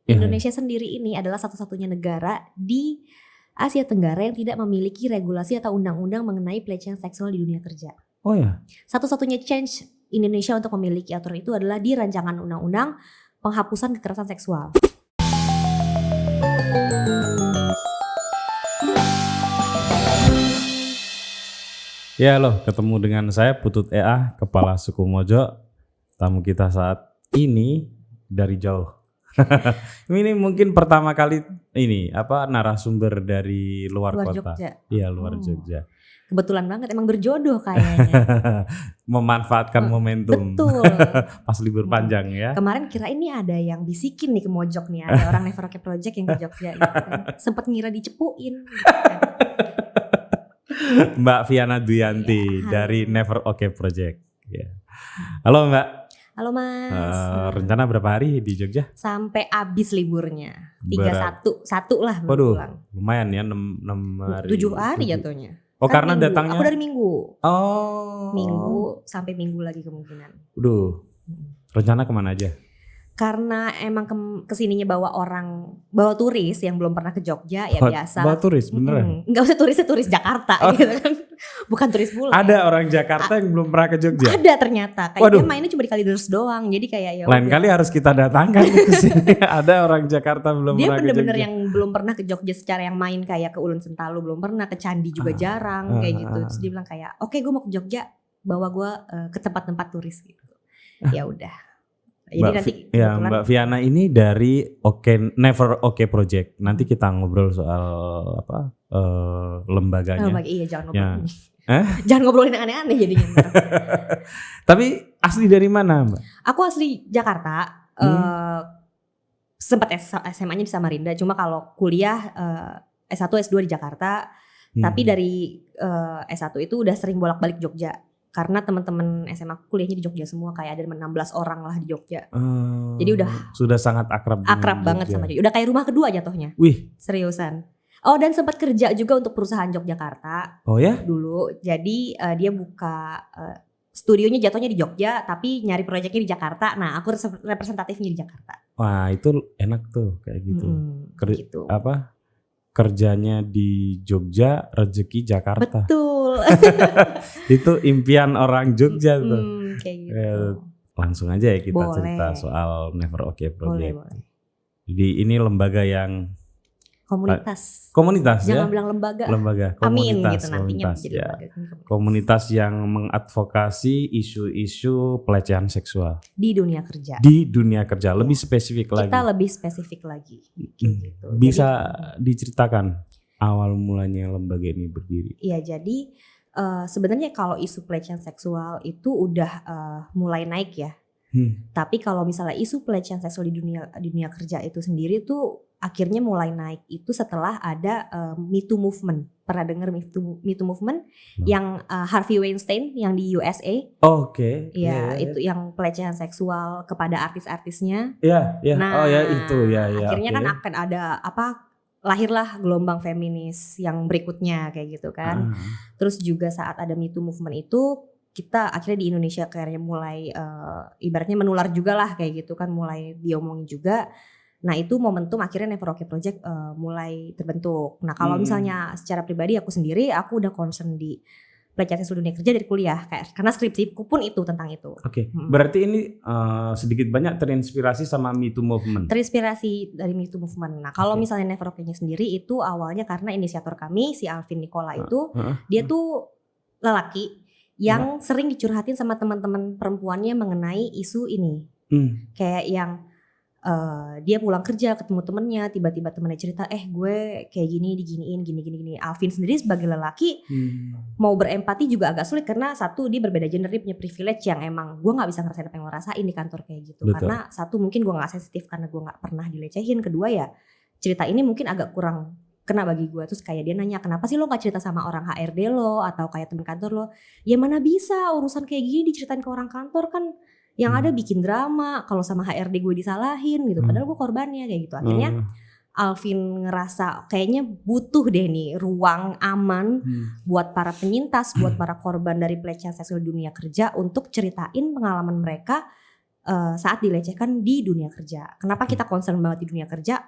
Iya. Indonesia sendiri ini adalah satu-satunya negara di Asia Tenggara yang tidak memiliki regulasi atau undang-undang mengenai pelecehan seksual di dunia kerja. Oh ya. Satu-satunya change Indonesia untuk memiliki aturan itu adalah di rancangan undang-undang penghapusan kekerasan seksual. Ya loh, ketemu dengan saya Putut EA, Kepala Suku Mojo. Tamu kita saat ini dari jauh. Ini mungkin pertama kali ini narasumber dari luar kota. Jogja. Iya, luar Jogja. Kebetulan banget, emang berjodoh kayaknya. Memanfaatkan momentum. Betul. Pas libur panjang ya. Kemarin kira ini ada yang bisikin nih ke Mojok nih, ada orang Never Okay Project yang ke Jogja gitu kan. Sempet ngira dicepuin gitu kan. Mbak Viana Duyanti dari Never Okay Project. Ya. Halo Mbak. Halo Mas. Rencana berapa hari di Jogja? Sampai habis liburnya. 31 lah baru Waduh, pulang. lumayan ya 6 hari. 7 hari jatuhnya. Oh Kan karena minggu. datangnya. Aku dari Minggu. Oh. Minggu sampai Minggu lagi kemungkinan. Waduh. Rencana kemana aja? Karena emang kesininya bawa turis yang belum pernah ke Jogja ya biasa. Bawa turis beneran? Enggak usah turis Jakarta gitu kan. Bukan turis bule. Ada orang Jakarta yang belum pernah ke Jogja? Ada ternyata. Kayaknya mainnya cuma di Kalideres doang. Jadi kayak ya lain kali harus kita datangkan ke sini. Ada orang Jakarta belum pernah ke Jogja. Dia bener-bener yang belum pernah ke Jogja secara yang main, kayak ke Ulun Sentalu belum pernah, ke Candi juga jarang kayak gitu. Terus dia bilang kayak, "Oke, gue mau ke Jogja, bawa gue ke tempat-tempat turis gitu." Ya udah. Jadi nanti Mbak Viana ini dari Never Okay Project. Nanti kita ngobrol soal lembaganya. Iya, jangan ngobrol. Ya. Jangan ngobrolin yang aneh-aneh jadinya. Tapi asli dari mana Mbak? Aku asli Jakarta. Sempat SMA-nya di Samarinda. Cuma kalau kuliah S1, S2 di Jakarta. Tapi dari S1 itu udah sering bolak-balik Jogja. Karena teman-teman SMA kuliahnya di Jogja semua, kayak ada 16 orang lah di Jogja. Jadi sudah sangat akrab banget sama Jogja. Udah kayak rumah kedua jatuhnya. Wih, seriusan. Oh, dan sempat kerja juga untuk perusahaan Yogyakarta. Oh ya? Dulu. Jadi dia buka studionya jatuhnya di Jogja, tapi nyari proyeknya di Jakarta. Nah, aku representatifnya di Jakarta. Wah, itu enak tuh kayak gitu. Gitu. Kerjanya di Jogja, rezeki Jakarta. Betul. Itu impian orang Jogja tuh. Kayak gitu. Langsung aja ya kita cerita soal Never Okay Project. Boleh. Jadi ini lembaga yang komunitas ya. Jangan bilang lembaga. Amin gitu nantinya jadi ya. lembaga. Komunitas yang mengadvokasi isu-isu pelecehan seksual di dunia kerja. Lebih spesifik lagi. Kita lebih spesifik lagi. Gitu. Bisa diceritakan awal mulanya lembaga ini berdiri? Iya, jadi sebenarnya kalau isu pelecehan seksual itu udah mulai naik ya. Tapi kalau misalnya isu pelecehan seksual di dunia kerja itu sendiri tuh akhirnya mulai naik itu setelah ada Me Too Movement. Pernah dengar Me Too Movement? Yang Harvey Weinstein yang di USA. Oke. Iya, itu yang pelecehan seksual kepada artis-artisnya. Iya. Nah, itu ya. Akhirnya kan akan ada lahirlah gelombang feminis yang berikutnya kayak gitu kan. Terus juga saat ada Me Too Movement itu kita akhirnya di Indonesia kayaknya mulai ibaratnya menular juga lah kayak gitu kan, mulai diomongin juga. Nah itu momentum akhirnya Never Okay Project mulai terbentuk. Nah kalau misalnya secara pribadi aku sendiri, aku udah concern di pelecehan seksual dunia kerja dari kuliah, karena skripsiku pun itu tentang itu. Oke. Berarti ini sedikit banyak terinspirasi sama Me Too Movement. Terinspirasi dari Me Too Movement. Nah kalau misalnya Never Okay-nya sendiri itu awalnya karena inisiator kami si Alvin Nicola itu dia tuh lelaki yang sering dicurhatin sama teman-teman perempuannya mengenai isu ini. Kayak yang dia pulang kerja ketemu temennya, tiba-tiba temennya cerita, gue kayak gini diginiin gini. Alvin sendiri sebagai lelaki mau berempati juga agak sulit karena satu dia berbeda gender, dia punya privilege yang emang gue nggak bisa ngerasain apa yang lo rasain di kantor kayak gitu. Betul. Karena satu mungkin gue nggak sensitif karena gue nggak pernah dilecehin. Kedua ya cerita ini mungkin agak kurang kena bagi gue. Terus kayak dia nanya, kenapa sih lo gak cerita sama orang HRD lo atau kayak teman kantor lo? Ya mana bisa, urusan kayak gini diceritain ke orang kantor kan yang ada bikin drama. Kalau sama HRD gue disalahin gitu, padahal gue korbannya kayak gitu. Akhirnya Alvin ngerasa kayaknya butuh deh nih ruang aman buat para penyintas, buat para korban dari pelecehan seksual dunia kerja untuk ceritain pengalaman mereka saat dilecehkan di dunia kerja. Kenapa kita concern banget di dunia kerja?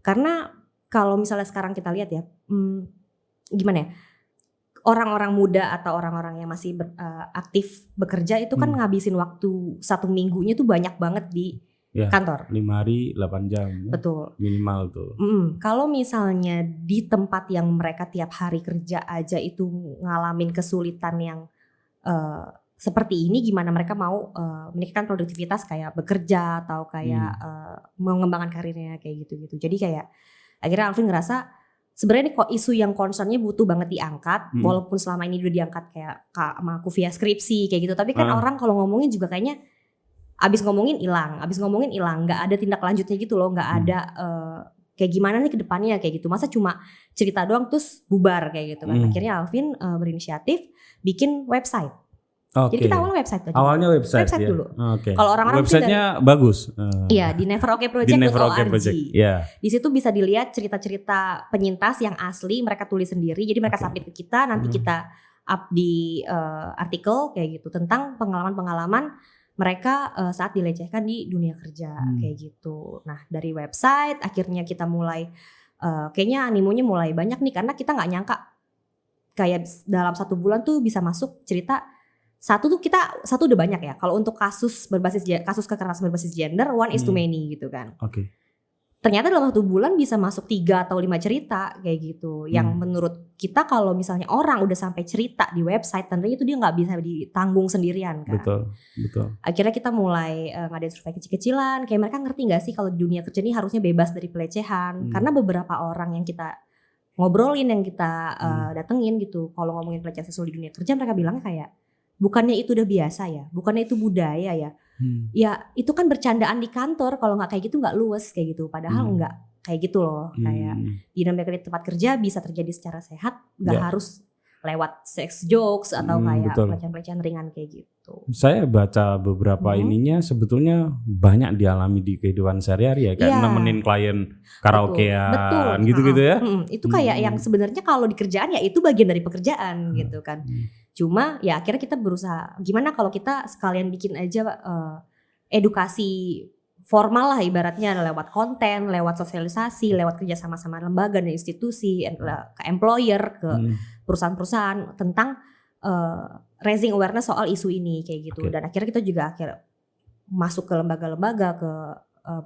Karena kalau misalnya sekarang kita lihat ya, gimana ya, orang-orang muda atau orang-orang yang masih aktif bekerja itu kan ngabisin waktu 1 minggunya tuh banyak banget di kantor. 5 hari 8 jam. Betul. Minimal tuh. Kalau misalnya di tempat yang mereka tiap hari kerja aja itu ngalamin kesulitan yang seperti ini, gimana mereka mau meningkatkan produktivitas kayak bekerja atau kayak mengembangkan karirnya kayak gitu-gitu. Jadi kayak akhirnya Alvin ngerasa sebenarnya ini kok isu yang concernnya butuh banget diangkat, walaupun selama ini udah diangkat kayak sama aku via skripsi kayak gitu. Tapi kan orang kalau ngomongin juga kayaknya abis ngomongin hilang, nggak ada tindak lanjutnya gitu loh, nggak ada kayak gimana nih ke depannya kayak gitu. Masa cuma cerita doang terus bubar kayak gitu kan. Akhirnya Alvin berinisiatif bikin website. Jadi kita awalnya website aja. Awalnya website ya? Dulu. Kalau orang-orang websitenya bagus. Iya, di neverokeproject.org. Yeah. Di situ bisa dilihat cerita-cerita penyintas yang asli mereka tulis sendiri. Jadi mereka submit ke kita, nanti kita up di artikel kayak gitu tentang pengalaman-pengalaman mereka saat dilecehkan di dunia kerja kayak gitu. Nah, dari website akhirnya kita mulai kayaknya animonya mulai banyak nih karena kita nggak nyangka kayak dalam 1 bulan tuh bisa masuk cerita satu udah banyak ya. Kalau untuk kasus kekerasan berbasis gender, 1 is too many gitu kan. Ternyata dalam 1 bulan bisa masuk 3 atau 5 cerita kayak gitu. Yang menurut kita kalau misalnya orang udah sampai cerita di website, tentunya itu dia nggak bisa ditanggung sendirian kan. Betul. Akhirnya kita mulai ngadain survei kecil-kecilan. Kayak mereka ngerti nggak sih kalau di dunia kerja ini harusnya bebas dari pelecehan. Karena beberapa orang yang kita ngobrolin, yang kita datengin gitu, kalau ngomongin pelecehan seksual di dunia kerja, mereka bilangnya kayak bukannya itu udah biasa ya, bukannya itu budaya ya. Ya itu kan bercandaan di kantor, kalau nggak kayak gitu nggak luwes kayak gitu. Padahal nggak kayak gitu loh. Kayak dinamika di tempat kerja bisa terjadi secara sehat, nggak harus lewat sex jokes atau kayak pelecehan-pelecehan ringan kayak gitu. Saya baca beberapa ininya sebetulnya banyak dialami di kehidupan sehari-hari ya, kayak nemenin klien karaokean gitu-gitu ya. Itu kayak yang sebenarnya kalau di kerjaan ya itu bagian dari pekerjaan gitu kan. Cuma ya akhirnya kita berusaha gimana kalau kita sekalian bikin aja edukasi formal lah ibaratnya, lewat konten, lewat sosialisasi, lewat kerja sama lembaga dan institusi, ke employer, ke perusahaan-perusahaan tentang raising awareness soal isu ini kayak gitu. Dan akhirnya kita juga masuk ke lembaga-lembaga, ke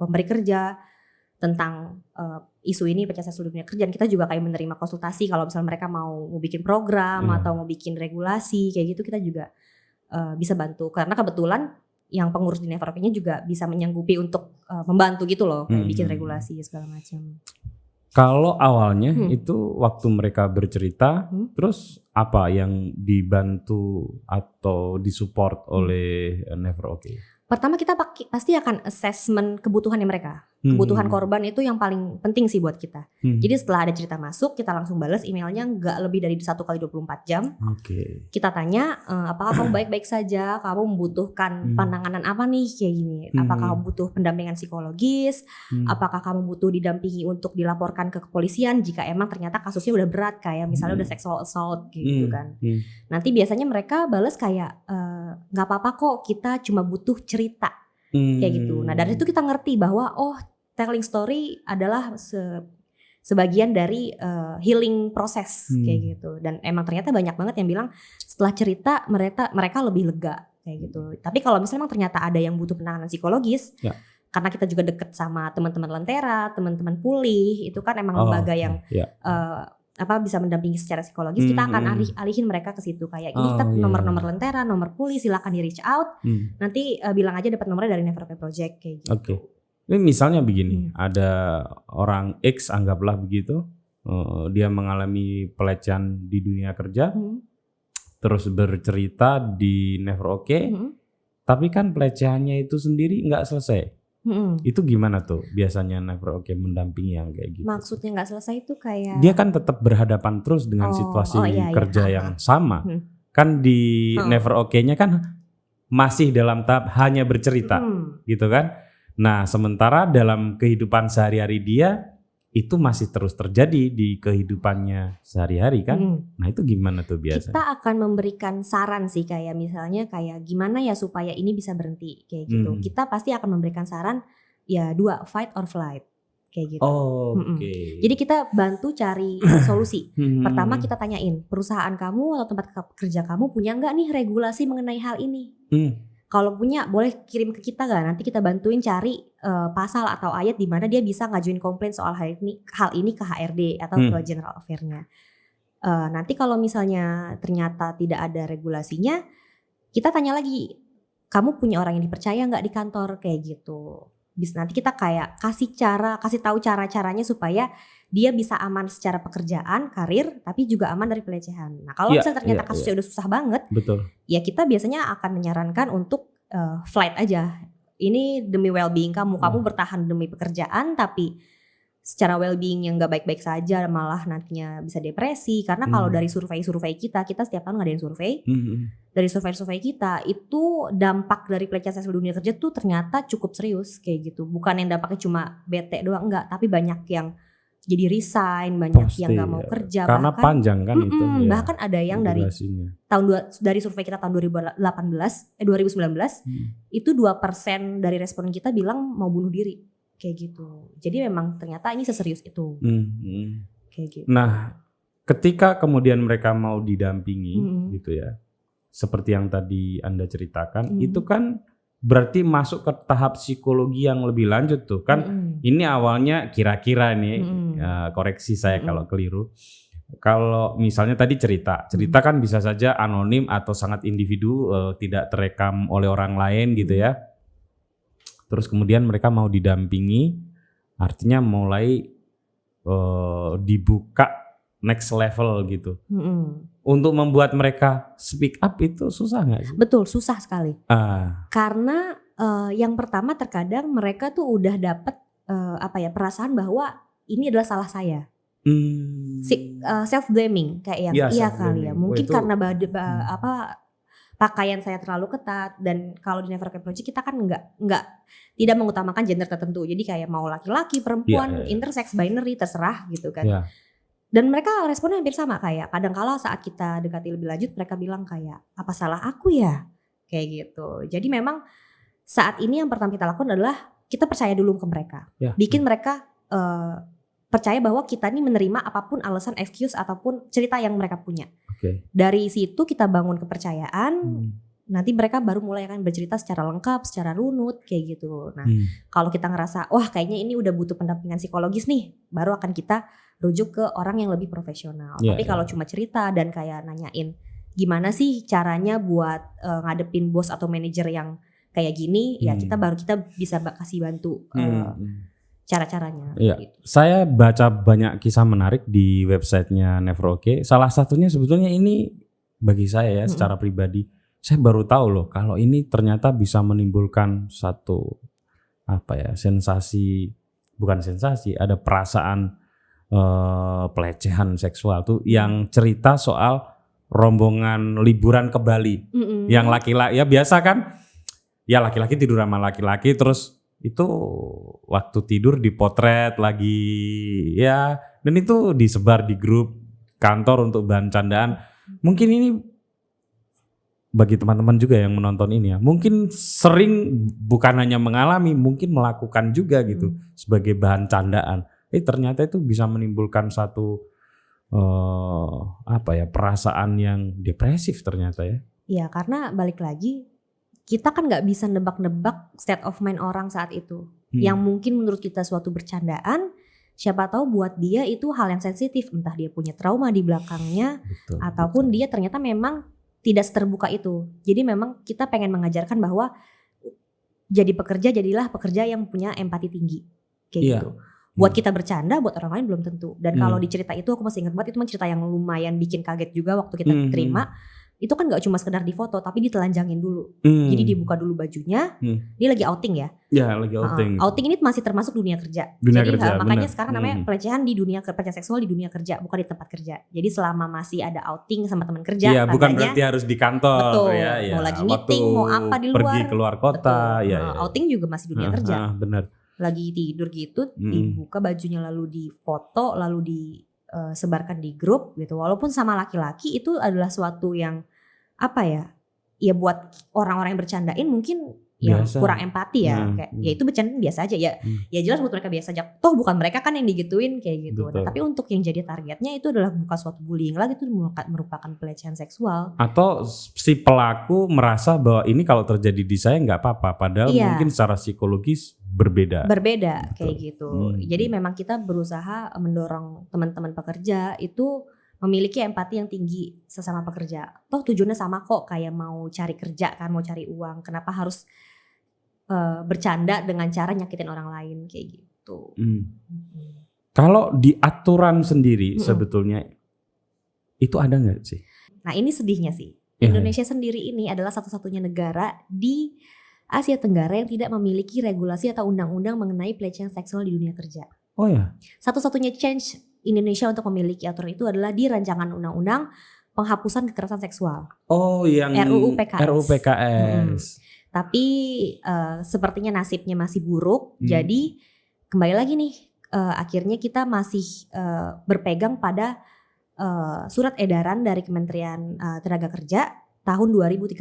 pemberi kerja tentang isu ini pelecehan seksual di dunia kerja. Kita juga kayak menerima konsultasi kalau misalnya mereka mau bikin program atau mau bikin regulasi kayak gitu, kita juga bisa bantu karena kebetulan yang pengurus di Neveroke-nya juga bisa menyanggupi untuk membantu gitu loh, kayak bikin regulasi segala macam. Kalau awalnya itu waktu mereka bercerita, terus apa yang dibantu atau disupport oleh Neveroke? Pertama kita pasti akan assessment kebutuhannya mereka. Kebutuhan korban itu yang paling penting sih buat kita. Jadi setelah ada cerita masuk, kita langsung balas emailnya nggak lebih dari 1 kali 24 jam. Kita tanya, apakah kamu baik-baik saja? Kamu membutuhkan penanganan apa nih kayak gini? Apakah kamu butuh pendampingan psikologis? Apakah kamu butuh didampingi untuk dilaporkan ke kepolisian jika emang ternyata kasusnya udah berat kayak misalnya udah sexual assault gitu kan? Nanti biasanya mereka balas kayak nggak apa-apa kok, kita cuma butuh cerita kayak gitu. Nah dari itu kita ngerti bahwa telling story adalah sebagian dari healing proses kayak gitu. Dan emang ternyata banyak banget yang bilang setelah cerita mereka lebih lega kayak gitu. Tapi kalau misalnya emang ternyata ada yang butuh penanganan psikologis, karena kita juga deket sama teman-teman Lentera, teman-teman Pulih, itu kan emang lembaga yang bisa mendampingi secara psikologis, kita akan alihin mereka ke situ kayak ini kita nomor Lentera, nomor Pulih, silakan di reach out. Nanti bilang aja dapat nomornya dari Neveroke Project kayak gitu. Ini misalnya begini, ada orang X anggaplah begitu, dia mengalami pelecehan di dunia kerja, terus bercerita di Neveroke, tapi kan pelecehannya itu sendiri nggak selesai. Itu gimana tuh biasanya Neveroke mendampingi yang kayak gitu? Maksudnya nggak selesai itu kayak dia kan tetap berhadapan terus dengan situasi kerja yang sama. Kan di Neveroke-nya kan masih dalam tahap hanya bercerita gitu kan. Nah sementara dalam kehidupan sehari-hari dia itu masih terus terjadi di kehidupannya sehari-hari kan. Mm-mm. Nah itu gimana tuh biasa? Kita akan memberikan saran sih, kayak misalnya kayak gimana ya supaya ini bisa berhenti kayak gitu. Kita pasti akan memberikan saran ya 2, fight or flight kayak gitu. Oke. Jadi kita bantu cari solusi. Pertama kita tanyain, perusahaan kamu atau tempat kerja kamu punya nggak nih regulasi mengenai hal ini? Kalau punya boleh kirim ke kita gak? Nanti kita bantuin cari pasal atau ayat di mana dia bisa ngajuin komplain soal hal ini ke HRD atau ke General Affair-nya. Nanti kalau misalnya ternyata tidak ada regulasinya, kita tanya lagi, kamu punya orang yang dipercaya nggak di kantor kayak gitu. Bisa nanti kita kayak kasih tahu cara-caranya supaya dia bisa aman secara pekerjaan, karir, tapi juga aman dari pelecehan. Nah kalau misalnya ternyata kasusnya udah susah banget, betul. Ya kita biasanya akan menyarankan untuk flight aja. Ini demi well-being kamu bertahan demi pekerjaan, tapi secara well-being yang gak baik-baik saja malah nantinya bisa depresi. Karena kalau dari survei-survei kita setiap tahun ngadain survei. Dari survei-survei kita itu dampak dari pelecehan seksual dunia kerja tuh ternyata cukup serius kayak gitu. Bukan yang dampaknya cuma bete doang, enggak, tapi banyak yang jadi resign, banyak yang gak mau kerja. Karena bahkan, panjang kan itu ya. Bahkan ada yang dari survei kita tahun 2019 itu 2% dari respon kita bilang mau bunuh diri kayak gitu. Jadi memang ternyata ini seserius itu. Kayak gitu. Nah, ketika kemudian mereka mau didampingi gitu ya, seperti yang tadi Anda ceritakan, itu kan berarti masuk ke tahap psikologi yang lebih lanjut tuh kan. Ini awalnya kira-kira nih, koreksi saya kalau keliru. Kalau misalnya tadi cerita kan bisa saja anonim atau sangat individu, tidak terekam oleh orang lain gitu ya. Terus kemudian mereka mau didampingi, artinya mulai dibuka next level gitu. Untuk membuat mereka speak up itu susah gak sih? Betul, susah sekali. Karena yang pertama terkadang mereka tuh udah dapet perasaan bahwa ini adalah salah saya. Self blaming kayak yang iya kali ya. Mungkin karena pakaian saya terlalu ketat, dan kalau di Never Again Project kita kan tidak mengutamakan gender tertentu. Jadi kayak mau laki-laki, perempuan, intersex, binary terserah gitu kan. Dan mereka responnya hampir sama, kayak kadang-kala saat kita dekati lebih lanjut mereka bilang kayak apa salah aku ya? Kayak gitu. Jadi memang saat ini yang pertama kita lakukan adalah kita percaya dulu ke mereka. Bikin mereka percaya bahwa kita ini menerima apapun alasan, excuse ataupun cerita yang mereka punya. Dari situ kita bangun kepercayaan. Nanti mereka baru mulai akan bercerita secara lengkap, secara runut kayak gitu. Nah, kalau kita ngerasa wah kayaknya ini udah butuh pendampingan psikologis nih, baru akan kita rujuk ke orang yang lebih profesional. Tapi kalau cuma cerita dan kayak nanyain gimana sih caranya buat ngadepin bos atau manajer yang kayak gini, ya kita bisa kasih bantu cara-caranya. Gitu. Saya baca banyak kisah menarik di websitenya Never Okay. Salah satunya sebetulnya ini bagi saya ya secara pribadi, saya baru tahu loh kalau ini ternyata bisa menimbulkan satu ada perasaan pelecehan seksual tuh yang cerita soal rombongan liburan ke Bali. Yang laki-laki ya biasa kan, ya laki-laki tidur sama laki-laki, terus itu waktu tidur dipotret lagi ya, dan itu disebar di grup kantor untuk bahan candaan. Mungkin ini bagi teman-teman juga yang menonton ini ya, mungkin sering bukan hanya mengalami, mungkin melakukan juga gitu sebagai bahan candaan. Ternyata itu bisa menimbulkan satu perasaan yang depresif ternyata ya. Iya, karena balik lagi kita kan nggak bisa nebak-nebak state of mind orang saat itu. Yang mungkin menurut kita suatu bercandaan, siapa tahu buat dia itu hal yang sensitif. Entah dia punya trauma di belakangnya, ataupun dia ternyata memang tidak seterbuka itu. Jadi memang kita pengen mengajarkan bahwa jadilah pekerja yang punya empati tinggi kayak gitu. Buat kita bercanda, buat orang lain belum tentu. Dan kalau di cerita itu aku masih ingat banget, itu cerita yang lumayan bikin kaget juga waktu kita terima. Itu kan gak cuma sekedar difoto, tapi ditelanjangin dulu. Jadi dibuka dulu bajunya, dia lagi outing ya. Ya lagi outing. Outing ini masih termasuk dunia kerja. Makanya sekarang namanya pelecehan di dunia pelecehan seksual di dunia kerja, bukan di tempat kerja. Jadi selama masih ada outing sama teman kerja. Iya, bukan berarti harus di kantor. Betul, ya. Mau lagi meeting, mau apa di luar. Pergi keluar kota. Outing juga masih dunia kerja. Benar. lagi tidur gitu, dibuka bajunya lalu difoto, lalu disebarkan di grup gitu. Walaupun sama laki-laki itu adalah suatu yang apa ya? Ya buat orang-orang yang bercandain mungkin yang Biasa. kurang empati ya, kayak ya itu bercandaan biasa aja ya. Ya jelas buat mereka biasa aja. Toh bukan mereka kan yang digituin kayak gitu. Nah, tapi untuk yang jadi targetnya itu adalah bukan suatu bullying lagi, itu merupakan pelecehan seksual. Atau si pelaku merasa bahwa ini kalau terjadi di saya nggak apa-apa, padahal mungkin secara psikologis berbeda. Berbeda kayak gitu. Jadi memang kita berusaha mendorong teman-teman pekerja itu memiliki empati yang tinggi sesama pekerja. Toh tujuannya sama kok, kayak mau cari kerja kan, mau cari uang. Kenapa harus bercanda dengan cara nyakitin orang lain kayak gitu. Kalau di aturan sendiri sebetulnya itu ada nggak sih? Nah ini sedihnya sih. Indonesia sendiri ini adalah satu-satunya negara di Asia Tenggara yang tidak memiliki regulasi atau undang-undang mengenai pelecehan seksual di dunia kerja. Oh ya. Satu-satunya change Indonesia untuk memiliki aturan itu adalah di rancangan undang-undang penghapusan kekerasan seksual. Oh, yang RUU PKS. Tapi sepertinya nasibnya masih buruk. Jadi kembali lagi nih, akhirnya kita masih berpegang pada surat edaran dari Kementerian Tenaga Kerja tahun 2013.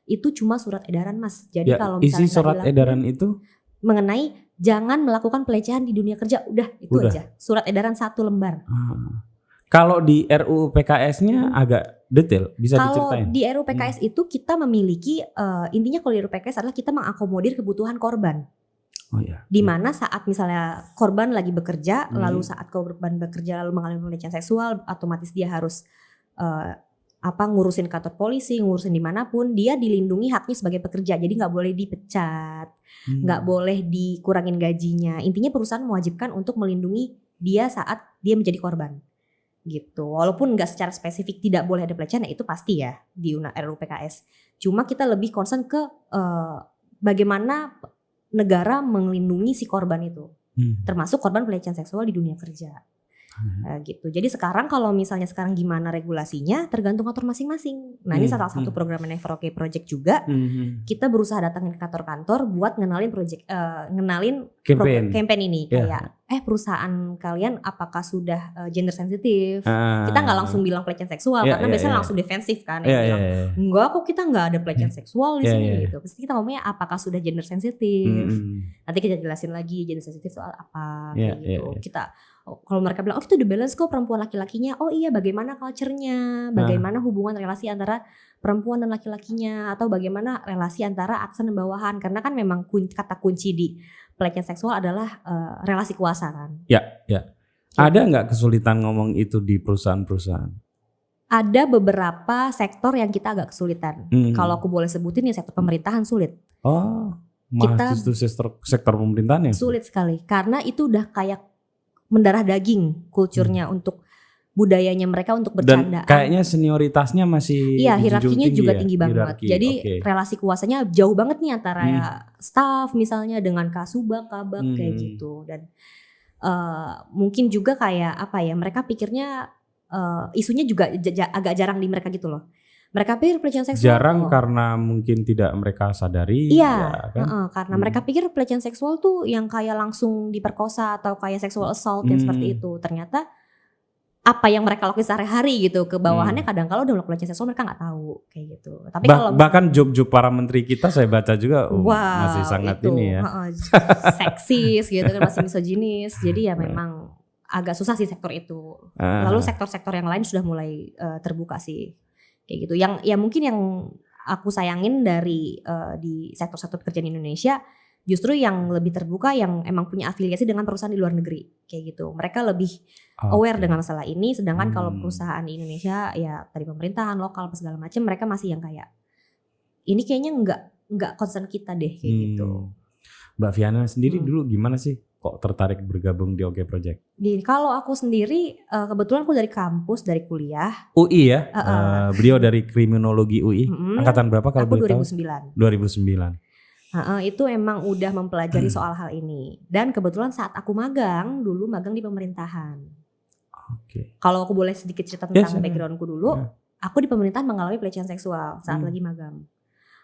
Itu cuma surat edaran, Mas. Jadi kalau misalnya isi surat edaran itu mengenai jangan melakukan pelecehan di dunia kerja, udah aja. Surat edaran 1 lembar. Kalau di RUU PKS-nya agak detail, bisa diceritain? Kalau di RUU PKS itu kita memiliki intinya kalau di RUU PKS adalah kita mengakomodir kebutuhan korban. Oh ya. Di mana saat misalnya korban lagi bekerja, lalu saat korban bekerja lalu mengalami pelecehan seksual, otomatis dia harus ngurusin kantor polisi, ngurusin dimanapun, dia dilindungi haknya sebagai pekerja. Jadi nggak boleh dipecat, nggak boleh dikurangin gajinya. Intinya perusahaan mewajibkan untuk melindungi dia saat dia menjadi korban. Gitu. Walaupun nggak secara spesifik tidak boleh ada pelecehan, itu pasti ya di RUU PKS. Cuma kita lebih concern ke bagaimana negara melindungi si korban itu, termasuk korban pelecehan seksual di dunia kerja. Gitu. Jadi sekarang kalau misalnya sekarang gimana regulasinya tergantung kantor masing-masing. Nah ini salah satu program Never Okay Project juga. Kita berusaha datangin ke kantor-kantor buat ngenalin campaign ini. Kayak perusahaan kalian apakah sudah gender sensitif? Kita nggak langsung bilang pelecehan seksual karena biasanya langsung defensif kan. Bilang, enggak kok kita nggak ada pelecehan seksual di sini gitu. Pasti kita ngomongnya apakah sudah gender sensitif. Nanti kita jelasin lagi gender sensitif soal apa kayak gitu. Kita kalau mereka bilang, oh itu udah balance kok perempuan laki-lakinya. Oh iya, bagaimana culture-nya, bagaimana hubungan relasi antara perempuan dan laki-lakinya, atau bagaimana relasi antara atasan dan bawahan. Karena kan memang kata kunci di pelecehan seksual adalah relasi kuasa kan. Ya. Ada nggak kesulitan ngomong itu di perusahaan-perusahaan? Ada beberapa sektor yang kita agak kesulitan. Kalau aku boleh sebutin ya sektor pemerintahan sulit. Oh, malah justru sektor pemerintahan yang sulit sekali. Karena itu udah kayak mendarah daging kulturnya untuk budayanya mereka untuk bercandaan. Dan kayaknya senioritasnya masih hierarkinya juga tinggi banget. Hierarki, jadi relasi kuasanya jauh banget nih antara staff misalnya dengan kasubag, kabag kayak gitu. Dan mungkin juga kayak mereka pikirnya isunya juga agak jarang di mereka gitu loh. Mereka pikir pelecehan seksual jarang karena mungkin tidak mereka sadari. Iya, kan? Karena mereka pikir pelecehan seksual tuh yang kayak langsung diperkosa atau kayak sexual assault yang seperti itu. Ternyata apa yang mereka lakukan sehari-hari gitu ke bawahannya kadang-kala udah melakukan pelecehan seksual mereka nggak tahu kayak gitu. Tapi kalau bahkan job-job para menteri kita saya baca juga masih sangat itu, ini ya. Seksis gitu kan, masih misoginis. Jadi ya memang agak susah sih sektor itu. Lalu sektor-sektor yang lain sudah mulai terbuka sih. Kayak gitu. Yang ya mungkin yang aku sayangin dari di sektor-sektor pekerjaan Indonesia justru yang lebih terbuka yang emang punya afiliasi dengan perusahaan di luar negeri kayak gitu. Mereka lebih aware dengan masalah ini, sedangkan kalau perusahaan di Indonesia ya dari pemerintahan lokal segala macam mereka masih yang kayak ini kayaknya nggak concern kita deh kayak gitu. Mbak Viana sendiri dulu gimana sih kok tertarik bergabung di OK Project? Kalau aku sendiri kebetulan aku dari kampus, dari kuliah. UI ya? Beliau dari kriminologi UI. Angkatan berapa kalau boleh tahu? Aku 2009. Itu emang udah mempelajari soal hal ini. Dan kebetulan saat aku magang, dulu magang di pemerintahan. Kalau aku boleh sedikit cerita tentang backgroundku dulu. Aku di pemerintahan mengalami pelecehan seksual saat lagi magang.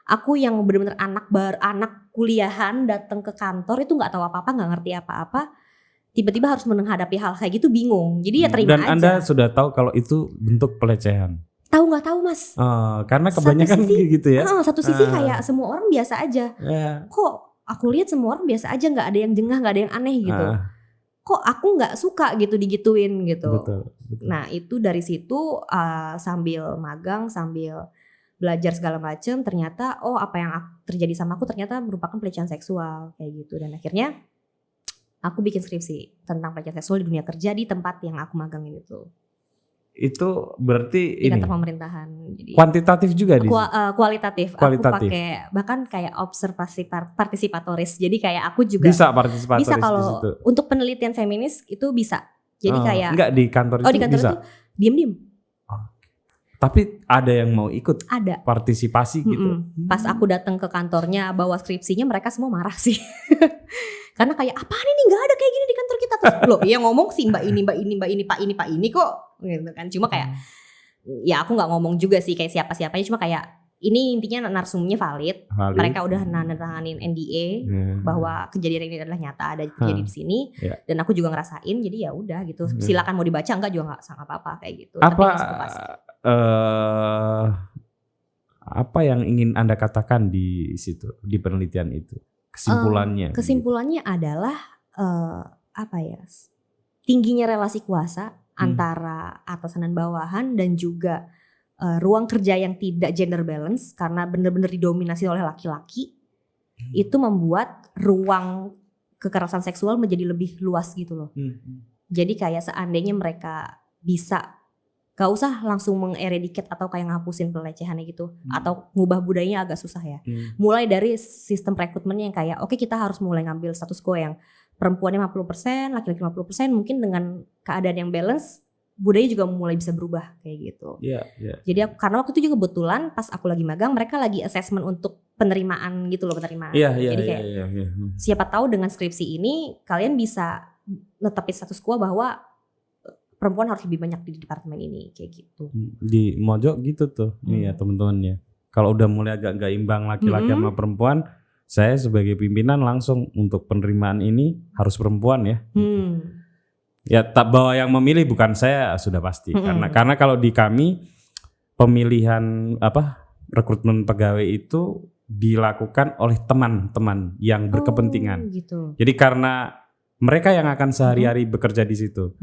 Aku yang benar-benar anak kuliahan datang ke kantor itu nggak tahu apa-apa, nggak ngerti apa-apa, tiba-tiba harus menghadapi hal kayak gitu, bingung. Jadi ya terima Dan aja. Anda sudah tahu kalau itu bentuk pelecehan. Tahu nggak tahu Mas? Karena kebanyakan gitu ya. Satu sisi kayak semua orang biasa aja. Yeah. Kok aku lihat semua orang biasa aja, nggak ada yang jengah, nggak ada yang aneh gitu. Kok aku nggak suka gitu digituin gitu. Betul. Nah itu dari situ sambil magang, sambil belajar segala macam, ternyata apa yang terjadi sama aku ternyata merupakan pelecehan seksual kayak gitu. Dan akhirnya aku bikin skripsi tentang pelecehan seksual di dunia kerja di tempat yang aku magangin itu. Itu berarti di kantor pemerintahan. Jadi kuantitatif juga di kualitatif. Aku pakai bahkan kayak observasi partisipatoris. Jadi kayak aku juga bisa partisipatoris. Bisa kalau untuk penelitian feminis itu bisa. Jadi kayak enggak di kantor itu di kantor bisa. Itu diem-diem. Tapi ada yang mau ikut partisipasi gitu. Pas aku datang ke kantornya bawa skripsinya, mereka semua marah sih. Karena kayak apaan ini, nggak ada kayak gini di kantor kita. Terus loh ya ngomong sih mbak ini pak ini kok gitu kan. Cuma kayak ya aku nggak ngomong juga sih kayak siapa-siapanya, cuma kayak ini intinya narsumnya valid. Mereka udah nandatanganin NDA bahwa kejadian ini adalah nyata, ada terjadi di sini. Dan aku juga ngerasain, jadi ya udah gitu. Silakan mau dibaca enggak juga nggak apa-apa kayak gitu. Apa yang ingin Anda katakan di situ, di penelitian itu? Kesimpulannya adalah tingginya relasi kuasa antara atasan dan bawahan, dan juga ruang kerja yang tidak gender balance karena benar-benar didominasi oleh laki-laki. Itu membuat ruang kekerasan seksual menjadi lebih luas gitu loh. Jadi kayak seandainya mereka bisa gak usah langsung mengeradicate atau kayak ngapusin pelecehannya gitu, atau ngubah budayanya agak susah ya. Mulai dari sistem rekrutmennya yang kayak oke, kita harus mulai ngambil status quo yang perempuannya 50%, laki-laki 50%, mungkin dengan keadaan yang balance budaya juga mulai bisa berubah kayak gitu. Jadi karena waktu itu juga kebetulan pas aku lagi magang, mereka lagi assessment untuk penerimaan gitu loh, penerimaan. Jadi kayak siapa tahu dengan skripsi ini kalian bisa netepin status quo bahwa perempuan harus lebih banyak di departemen ini kayak gitu. Di Mojok gitu tuh. Iya teman-temannya. Kalau udah mulai agak gak imbang laki-laki sama perempuan, saya sebagai pimpinan langsung untuk penerimaan ini harus perempuan ya. Ya tak bahwa yang memilih bukan saya sudah pasti. Karena kalau di kami pemilihan rekrutmen pegawai itu dilakukan oleh teman-teman yang berkepentingan. Gitu. Jadi karena mereka yang akan sehari-hari bekerja di situ.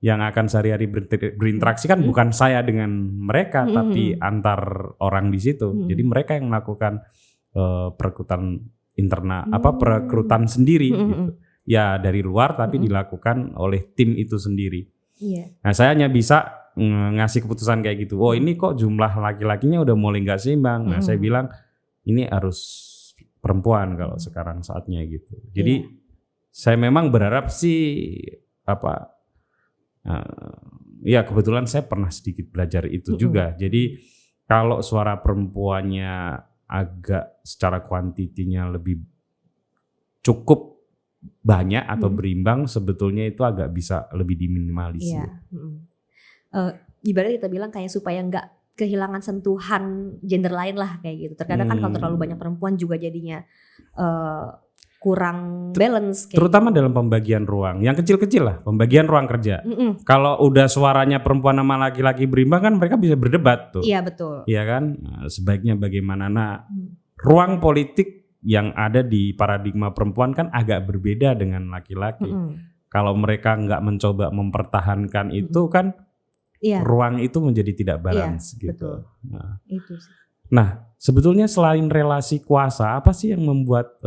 Yang akan sehari-hari berinteraksi kan bukan saya dengan mereka, tapi antar orang di situ. Jadi mereka yang melakukan perekrutan internal, perekrutan sendiri gitu. Ya dari luar tapi dilakukan oleh tim itu sendiri. Nah saya hanya bisa ngasih keputusan kayak gitu. Ini kok jumlah laki-lakinya udah mulai nggak seimbang. Nah saya bilang ini harus perempuan kalau sekarang saatnya gitu. Jadi saya memang berharap sih ya kebetulan saya pernah sedikit belajar itu juga. Jadi kalau suara perempuannya agak secara kuantitinya lebih cukup banyak atau berimbang, sebetulnya itu agak bisa lebih diminimalisir. Ibaratnya kita bilang kayak supaya nggak kehilangan sentuhan gender lain lah kayak gitu. Terkadang kan kalau terlalu banyak perempuan juga jadinya kurang balance kayak terutama gitu. Dalam pembagian ruang yang kecil-kecil lah, pembagian ruang kerja. Kalau udah suaranya perempuan sama laki-laki berimbang kan mereka bisa berdebat tuh. Iya betul. Iya kan, sebaiknya bagaimana. Nah ruang politik yang ada di paradigma perempuan kan agak berbeda dengan laki-laki. Kalau mereka nggak mencoba mempertahankan itu kan ruang itu menjadi tidak balance gitu. Betul. Nah, itu sih. Nah, sebetulnya selain relasi kuasa, apa sih yang membuat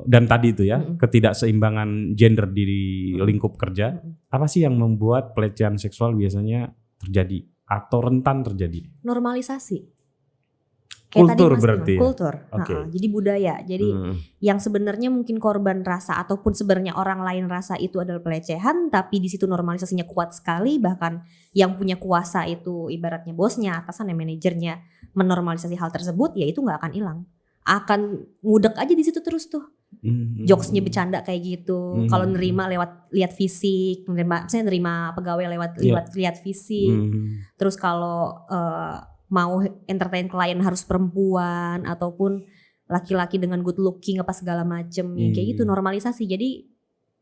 dan tadi itu ya ketidakseimbangan gender di lingkup kerja, apa sih yang membuat pelecehan seksual biasanya terjadi atau rentan terjadi? Normalisasi. Kayak kultur berarti. Kultur. Jadi budaya. Jadi yang sebenarnya mungkin korban rasa ataupun sebenarnya orang lain rasa itu adalah pelecehan, tapi di situ normalisasinya kuat sekali, bahkan yang punya kuasa itu ibaratnya bosnya, atasannya, manajernya menormalisasi hal tersebut, ya itu nggak akan hilang. Akan ngudek aja di situ terus tuh. Jokesnya bercanda kayak gitu. Kalau nerima lewat lihat fisik, nerima pegawai lewat lihat fisik. Terus kalau mau entertain klien harus perempuan ataupun laki-laki dengan good looking apa segala macem ya kayak gitu, normalisasi. Jadi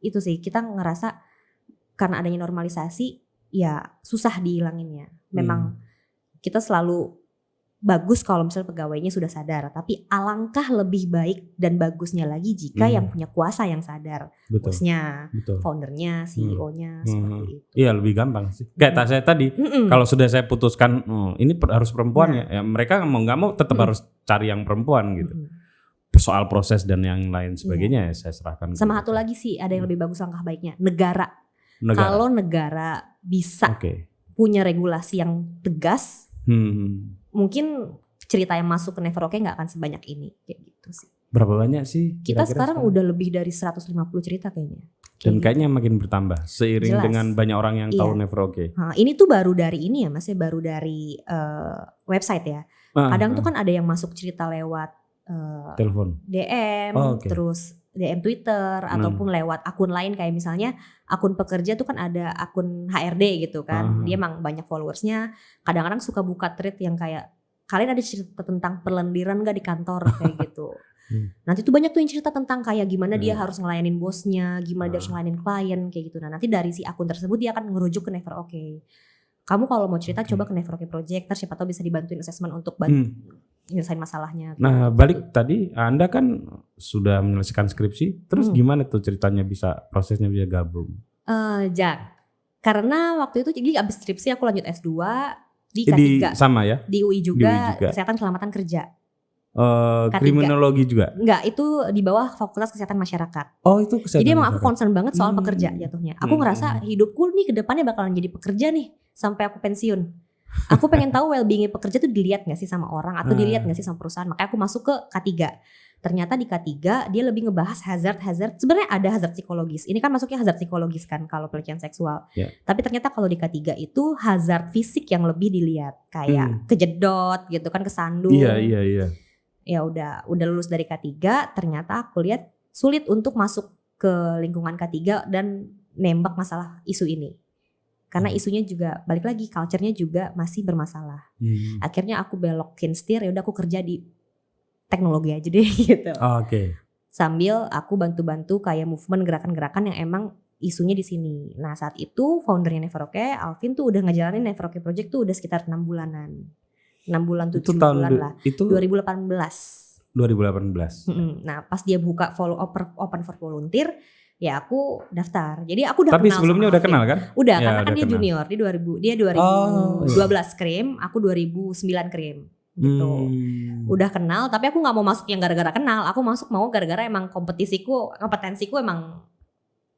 itu sih kita ngerasa karena adanya normalisasi ya susah dihilanginnya. Memang kita selalu bagus kalau misalnya pegawainya sudah sadar, tapi alangkah lebih baik dan bagusnya lagi jika yang punya kuasa yang sadar, bosnya, foundernya, CEO-nya, seperti itu. Iya, lebih gampang sih. Kayak saya tadi, kalau sudah saya putuskan ini harus perempuan ya mereka mau nggak mau tetap harus cari yang perempuan gitu. Soal proses dan yang lain sebagainya ya saya serahkan. Sama satu lagi sih ada yang lebih bagus langkah baiknya, negara. Kalau negara bisa punya regulasi yang tegas, mungkin cerita yang masuk ke Never Okay gak akan sebanyak ini kayak gitu sih. Berapa banyak sih? Kita sekarang udah lebih dari 150 cerita kayaknya. Dan kayaknya makin bertambah seiring dengan banyak orang yang tahu Never Okay. Ini tuh baru dari ini ya Mas, baru dari website ya. Kadang tuh kan ada yang masuk cerita lewat telepon, DM, terus DM Twitter ataupun lewat akun lain kayak misalnya akun pekerja tuh kan ada akun HRD gitu kan. Dia emang banyak followersnya. Kadang-kadang suka buka thread yang kayak kalian ada cerita tentang perlendiran gak di kantor kayak gitu. Nanti tuh banyak tuh yang cerita tentang kayak gimana dia harus ngelayanin bosnya, gimana dia harus ngelayanin klien kayak gitu. Nah nanti dari si akun tersebut dia akan ngerujuk ke Never Okay. Kamu kalau mau cerita coba ke Never Okay Project, siapa tahu bisa dibantuin assessment untuk nyelesain masalahnya. Nah balik tadi Anda kan sudah menyelesaikan skripsi, terus gimana tuh ceritanya prosesnya bisa gabung? Karena waktu itu jadi abis skripsi aku lanjut S2 di K3. Sama ya? Di UI juga. Kesehatan Keselamatan Kerja. Kriminologi juga? Enggak, itu di bawah Fakultas Kesehatan Masyarakat. Oh itu kesehatan. Jadi emang aku concern banget soal pekerja jatuhnya. Aku ngerasa hidupku nih kedepannya bakalan jadi pekerja nih sampai aku pensiun. Aku pengen tahu well-being pekerja tuh dilihat gak sih sama orang atau dilihat gak sih sama perusahaan. Makanya aku masuk ke K3. Ternyata di K3 dia lebih ngebahas hazard. Sebenarnya ada hazard psikologis. Ini kan masuknya hazard psikologis kan kalau pelecehan seksual. Tapi ternyata kalau di K3 itu hazard fisik yang lebih dilihat. Kayak kejedot gitu kan, kesandung. Iya. Ya udah lulus dari K3, ternyata aku lihat sulit untuk masuk ke lingkungan K3 dan nembak masalah isu ini. Karena isunya juga balik lagi, culture-nya juga masih bermasalah. Akhirnya aku belokin setir, ya udah aku kerja di teknologi aja deh gitu. Sambil aku bantu-bantu kayak movement gerakan-gerakan yang emang isunya di sini. Nah saat itu foundernya Never Okay, Alvin tuh udah ngejalanin Never Okay Project tuh udah sekitar 6 bulanan. 6 bulan 7 bulan lah. Itu 2018. Nah pas dia buka open for volunteer, ya aku daftar. Jadi aku udah Tapi kenal. Tapi sebelumnya udah kenal kan? Udah, ya, karena kan dia junior. Dia 2012 krim, aku 2009 krim. Gitu. Udah kenal, tapi aku gak mau masuk yang gara-gara kenal. Aku masuk mau gara-gara emang kompetensiku emang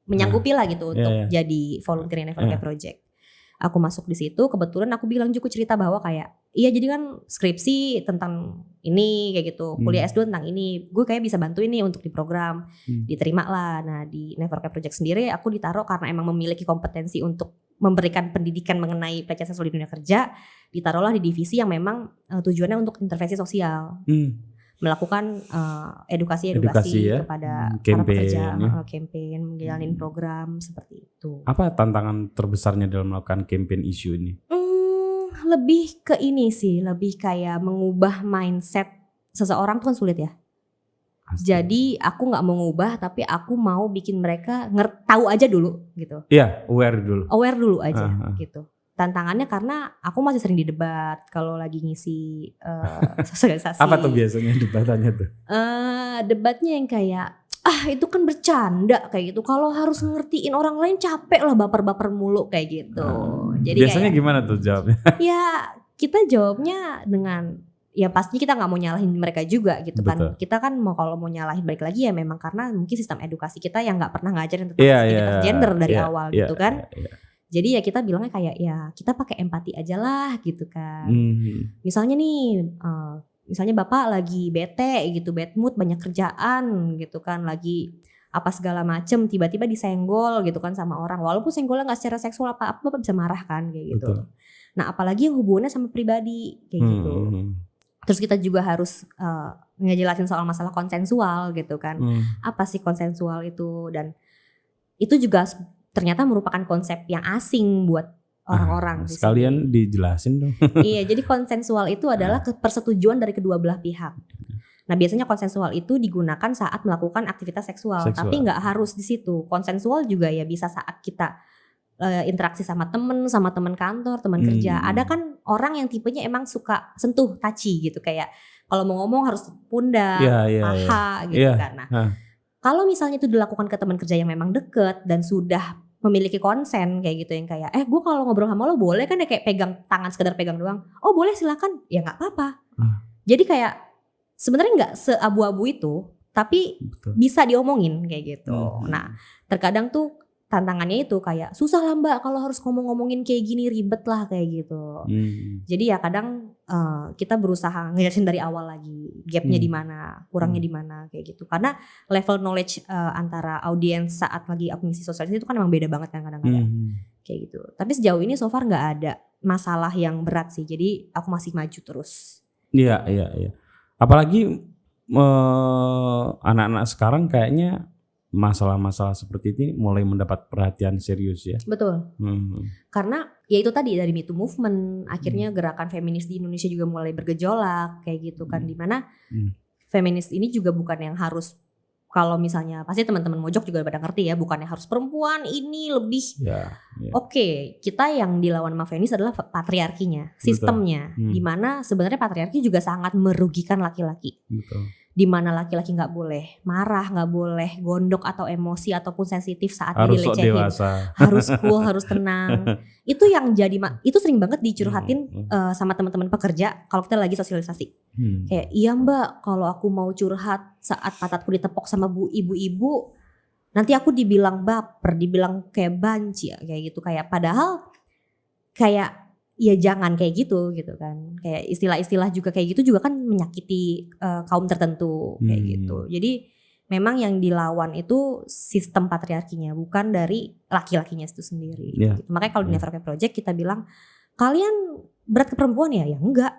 menyanggupi lah gitu untuk jadi volunteer Never Okay Project. Aku masuk di situ, kebetulan aku bilang juga cerita bahwa kayak iya jadi kan skripsi tentang ini kayak gitu, kuliah S2 tentang ini, gue kayak bisa bantu ini untuk di program, diterima lah. Nah di Never Okay Project sendiri aku ditaruh karena emang memiliki kompetensi untuk memberikan pendidikan mengenai pelecehan seksual di dunia kerja, ditaruhlah di divisi yang memang tujuannya untuk intervensi sosial. Melakukan edukasi ya, kepada para pekerja, campaign, menjalani program seperti itu. Apa tantangan terbesarnya dalam melakukan campaign isu ini? Lebih ke ini sih, lebih kayak mengubah mindset seseorang tuh kan sulit ya. Jadi aku nggak mau ngubah, tapi aku mau bikin mereka tahu aja dulu gitu. Iya, aware dulu aja gitu. Tantangannya karena aku masih sering di debat kalau lagi ngisi sosialisasi. Apa tuh biasanya debatannya tuh? Debatnya yang kayak itu kan bercanda kayak gitu. Kalau harus ngertiin orang lain capek lah, baper-baper mulu kayak gitu. Jadi biasanya kayak, gimana tuh jawabnya? Ya kita jawabnya dengan ya pasti kita nggak mau nyalahin mereka juga gitu. Betul. Kan. Kita kan kalau mau nyalahin balik lagi ya memang karena mungkin sistem edukasi kita yang nggak pernah ngajarin tentang sensitivitas gender dari awal gitu kan. Jadi ya kita bilangnya kayak ya kita pakai empati aja lah gitu kan. Misalnya nih, misalnya bapak lagi bete gitu, bad mood, banyak kerjaan gitu kan, lagi apa segala macem, tiba-tiba disenggol gitu kan sama orang. Walaupun senggolnya nggak secara seksual apa bapak bisa marah kan kayak gitu. Betul. Nah apalagi yang hubungannya sama pribadi kayak gitu. Terus kita juga harus ngejelasin soal masalah konsensual gitu kan. Apa sih konsensual itu, dan itu juga ternyata merupakan konsep yang asing buat orang-orang. di sini. Sekalian dijelasin dong. Iya, jadi konsensual itu adalah persetujuan dari kedua belah pihak. Nah, biasanya konsensual itu digunakan saat melakukan aktivitas seksual. Tapi nggak harus di situ. Konsensual juga ya bisa saat kita interaksi sama teman kantor, teman kerja. Ada kan orang yang tipenya emang suka sentuh, touchy gitu, kayak kalau mau ngomong harus pundak, paha gitu kan. Nah, kalau misalnya itu dilakukan ke teman kerja yang memang deket dan sudah memiliki konsen kayak gitu, yang kayak gue kalau ngobrol sama lo boleh kan ya, kayak pegang tangan, sekedar pegang doang. Oh boleh, silakan. Ya nggak apa-apa. Jadi kayak sebenarnya nggak seabu-abu itu, tapi bisa diomongin kayak gitu. Nah, terkadang tuh tantangannya itu kayak susah lah Mbak kalau harus ngomongin kayak gini, ribet lah kayak gitu. Jadi ya kadang kita berusaha ngejelasin dari awal lagi gapnya di mana, kurangnya di mana kayak gitu. Karena level knowledge antara audiens saat lagi aku ngisi sosialisasi itu kan emang beda banget kan kadang-kadang kayak gitu. Tapi sejauh ini so far nggak ada masalah yang berat sih. Jadi aku masih maju terus. Iya. Apalagi anak-anak sekarang kayaknya masalah-masalah seperti ini mulai mendapat perhatian serius ya. Betul. Karena ya itu tadi dari Me Too Movement, akhirnya gerakan feminis di Indonesia juga mulai bergejolak kayak gitu kan, dimana feminis ini juga bukan yang harus, kalau misalnya pasti teman-teman Mojok juga pada ngerti ya, bukannya harus perempuan ini lebih. Oke, kita yang dilawan sama feminis adalah patriarkinya, sistemnya, dimana sebenarnya patriarki juga sangat merugikan laki-laki. Di mana laki-laki nggak boleh marah, nggak boleh gondok atau emosi ataupun sensitif saat dilecehin, harus cool, harus tenang. Itu yang jadi itu sering banget dicurhatin sama teman-teman pekerja kalau kita lagi sosialisasi. Kayak iya Mbak, kalau aku mau curhat saat pantatku ditepok sama ibu-ibu, nanti aku dibilang baper, dibilang kayak banci ya, kayak gitu. Kayak padahal kayak ya jangan kayak gitu kan. Kayak istilah-istilah juga kayak gitu juga kan menyakiti kaum tertentu kayak gitu. Jadi memang yang dilawan itu sistem patriarkinya, bukan dari laki-lakinya itu sendiri. Gitu. Makanya kalau di Never Okay Project kita bilang, kalian berat ke perempuan ya? Ya enggak.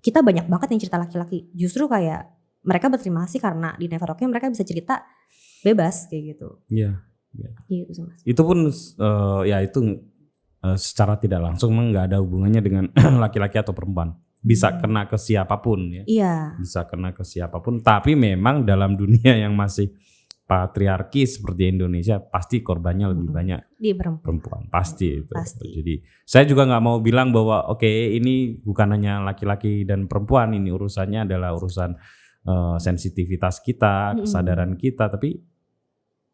Kita banyak banget yang cerita laki-laki. Justru kayak mereka berterima kasih karena di Never Okay mereka bisa cerita bebas kayak gitu. Iya. Gitu sih Mas. Itu pun ya itu secara tidak langsung memang nggak ada hubungannya dengan laki-laki atau perempuan, bisa kena ke siapapun ya. Bisa kena ke siapapun, tapi memang dalam dunia yang masih patriarki seperti Indonesia pasti korbannya lebih banyak di perempuan, pasti itu. Jadi saya juga nggak mau bilang bahwa oke, ini bukan hanya laki-laki dan perempuan, ini urusannya adalah urusan sensitivitas kita, kesadaran kita, tapi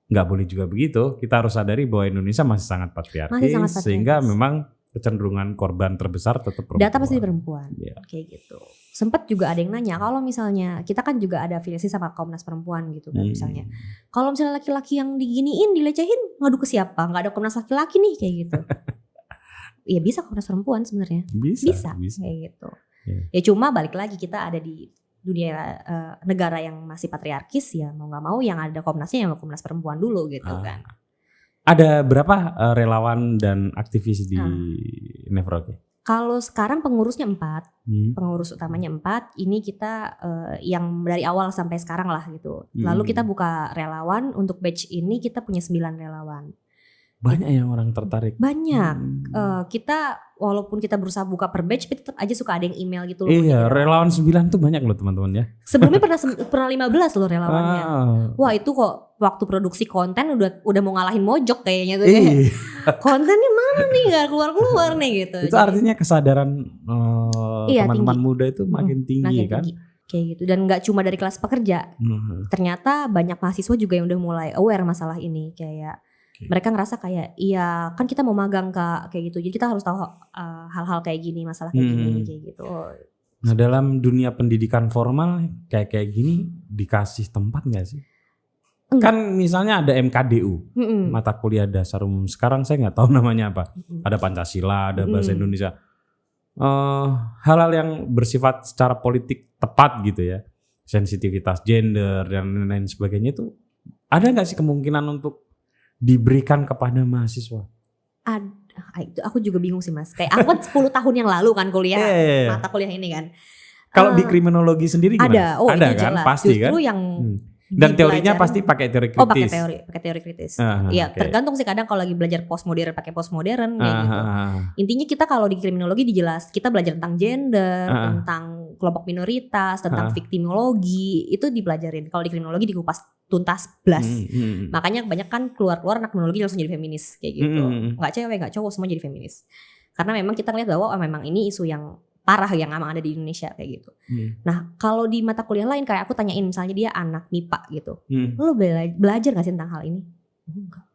nggak boleh juga begitu. Kita harus sadari bahwa Indonesia masih sangat patriarki, sehingga memang kecenderungan korban terbesar tetap perempuan. Data pasti perempuan, kayak gitu. Sempat juga ada yang nanya, kalau misalnya kita kan juga ada afiliasi sama Komnas Perempuan gitu kan, misalnya kalau misalnya laki-laki yang diginiin, dilecehin, ngadu ke siapa? Nggak ada Komnas laki-laki nih kayak gitu. Ya bisa Komnas Perempuan sebenarnya, bisa kayak gitu. Ya cuma balik lagi kita ada di dunia negara yang masih patriarkis, ya mau nggak mau yang ada Komnasnya yang Komnas Perempuan dulu gitu kan. Ada berapa relawan dan aktivis di Never Okay? Kalau sekarang pengurusnya 4, pengurus utamanya 4. Ini kita yang dari awal sampai sekarang lah gitu. Lalu kita buka relawan, untuk batch ini kita punya 9 relawan. Banyak yang orang tertarik. Banyak. Kita walaupun kita berusaha buka per batch, tetap aja suka ada yang email gitu loh. Iya, relawan 9 tuh banyak loh teman-teman ya. Sebelumnya pernah 15 loh relawannya. Wah itu kok waktu produksi konten udah mau ngalahin Mojok kayaknya tuh. Kontennya mana nih, gak keluar-keluar nih gitu. Itu artinya kesadaran teman-teman muda itu makin tinggi kan. Kayak gitu, dan gak cuma dari kelas pekerja. Ternyata banyak mahasiswa juga yang udah mulai aware masalah ini. Kayak mereka ngerasa kayak iya kan kita mau magang Kak, kayak gitu. Jadi kita harus tahu hal-hal kayak gini, masalah kayak gini kayak gitu. Nah dalam dunia pendidikan formal kayak gini dikasih tempat gak sih? Enggak. Kan misalnya ada MKDU, mata kuliah dasar umum. Sekarang saya gak tahu namanya apa. Ada Pancasila, ada bahasa Indonesia. Hal-hal yang bersifat secara politik tepat gitu ya. Sensitivitas gender dan lain sebagainya itu ada gak sih kemungkinan untuk diberikan kepada mahasiswa? Itu aku juga bingung sih Mas. Kayak aku kan 10 tahun yang lalu kan kuliah mata kuliah ini kan. Kalau di kriminologi sendiri gimana? Ada kan? jelas. Pasti justru kan? yang Dan teorinya dipelajarin. pasti pakai teori kritis. Oh, pakai teori kritis. Iya, oke. tergantung sih, kadang kalau lagi belajar postmodern pakai postmodern kayak gitu. Intinya kita kalau di kriminologi kita belajar tentang gender, tentang kelompok minoritas, tentang viktimologi, itu dipelajarin. Kalau di kriminologi dikupas tuntas blas. Makanya banyak kan keluar anak kriminologi langsung jadi feminis kayak gitu. Enggak cewek, enggak cowok, semua jadi feminis. Karena memang kita lihat bahwa memang ini isu yang parah yang emang ada di Indonesia kayak gitu. Nah, kalau di mata kuliah lain kayak aku tanyain misalnya dia anak MIPA gitu. Lo belajar gak sih tentang hal ini? Enggak.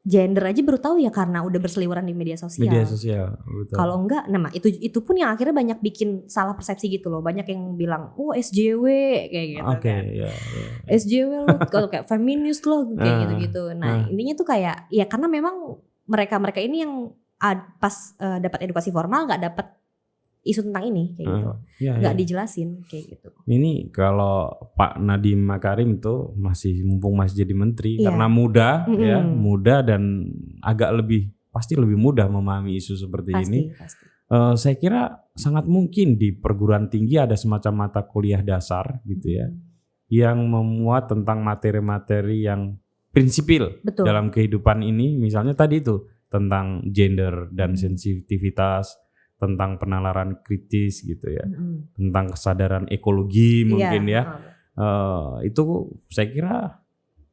Gender aja baru tahu ya karena udah berseliweran di media sosial. Betul. Kalau enggak, nah itu pun yang akhirnya banyak bikin salah persepsi gitu loh. Banyak yang bilang, "Oh, SJW" kayak gitu kan. SJW lo kayak feminis lo kayak gitu-gitu. Nah, intinya tuh kayak ya karena memang mereka ini yang pas dapat edukasi formal nggak dapat isu tentang ini kayak gitu, nggak dijelasin kayak gitu. Ini kalau Pak Nadiem Makarim tuh mumpung masih jadi menteri karena muda dan agak pasti lebih mudah memahami isu seperti ini. Pasti. Saya kira sangat mungkin di perguruan tinggi ada semacam mata kuliah dasar gitu ya, yang memuat tentang materi-materi yang prinsipil dalam kehidupan ini, misalnya tadi itu tentang gender dan sensitivitas, tentang penalaran kritis gitu ya, tentang kesadaran ekologi mungkin itu saya kira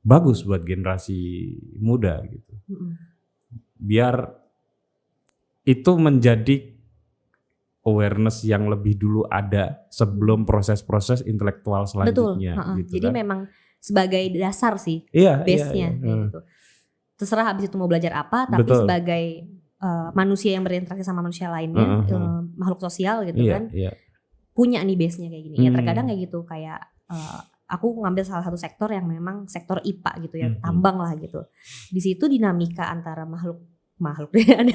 bagus buat generasi muda gitu, biar itu menjadi awareness yang lebih dulu ada sebelum proses-proses intelektual selanjutnya. Gitu. Jadi memang sebagai dasar sih, base-nya gitu. Terserah habis itu mau belajar apa, tapi sebagai manusia yang berinteraksi sama manusia lainnya, makhluk sosial gitu kan, punya nih base-nya kayak gini. Ya terkadang kayak gitu, kayak aku ngambil salah satu sektor yang memang sektor IPA gitu ya, tambang lah gitu. Di situ dinamika antara makhluk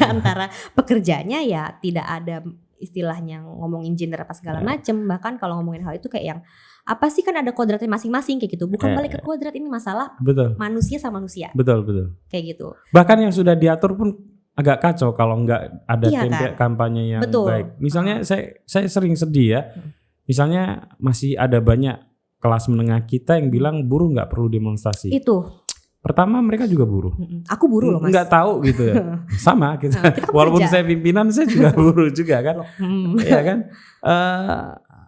antara pekerjanya ya tidak ada istilahnya ngomongin gender apa segala macem. Bahkan kalau ngomongin hal itu kayak yang apa sih, kan ada kodratnya masing-masing kayak gitu. Bukan balik ke kodrat, ini masalah manusia sama manusia. Betul. Kayak gitu. Bahkan yang sudah diatur pun agak kacau kalau nggak ada kampanye yang baik. Misalnya saya sering sedih ya. Misalnya masih ada banyak kelas menengah kita yang bilang buruh nggak perlu demonstrasi. Itu. Pertama mereka juga buruh. Aku buruh loh Mas. Nggak tahu gitu ya. Sama kita walaupun saya pimpinan saya juga buruh juga kan. Iya kan.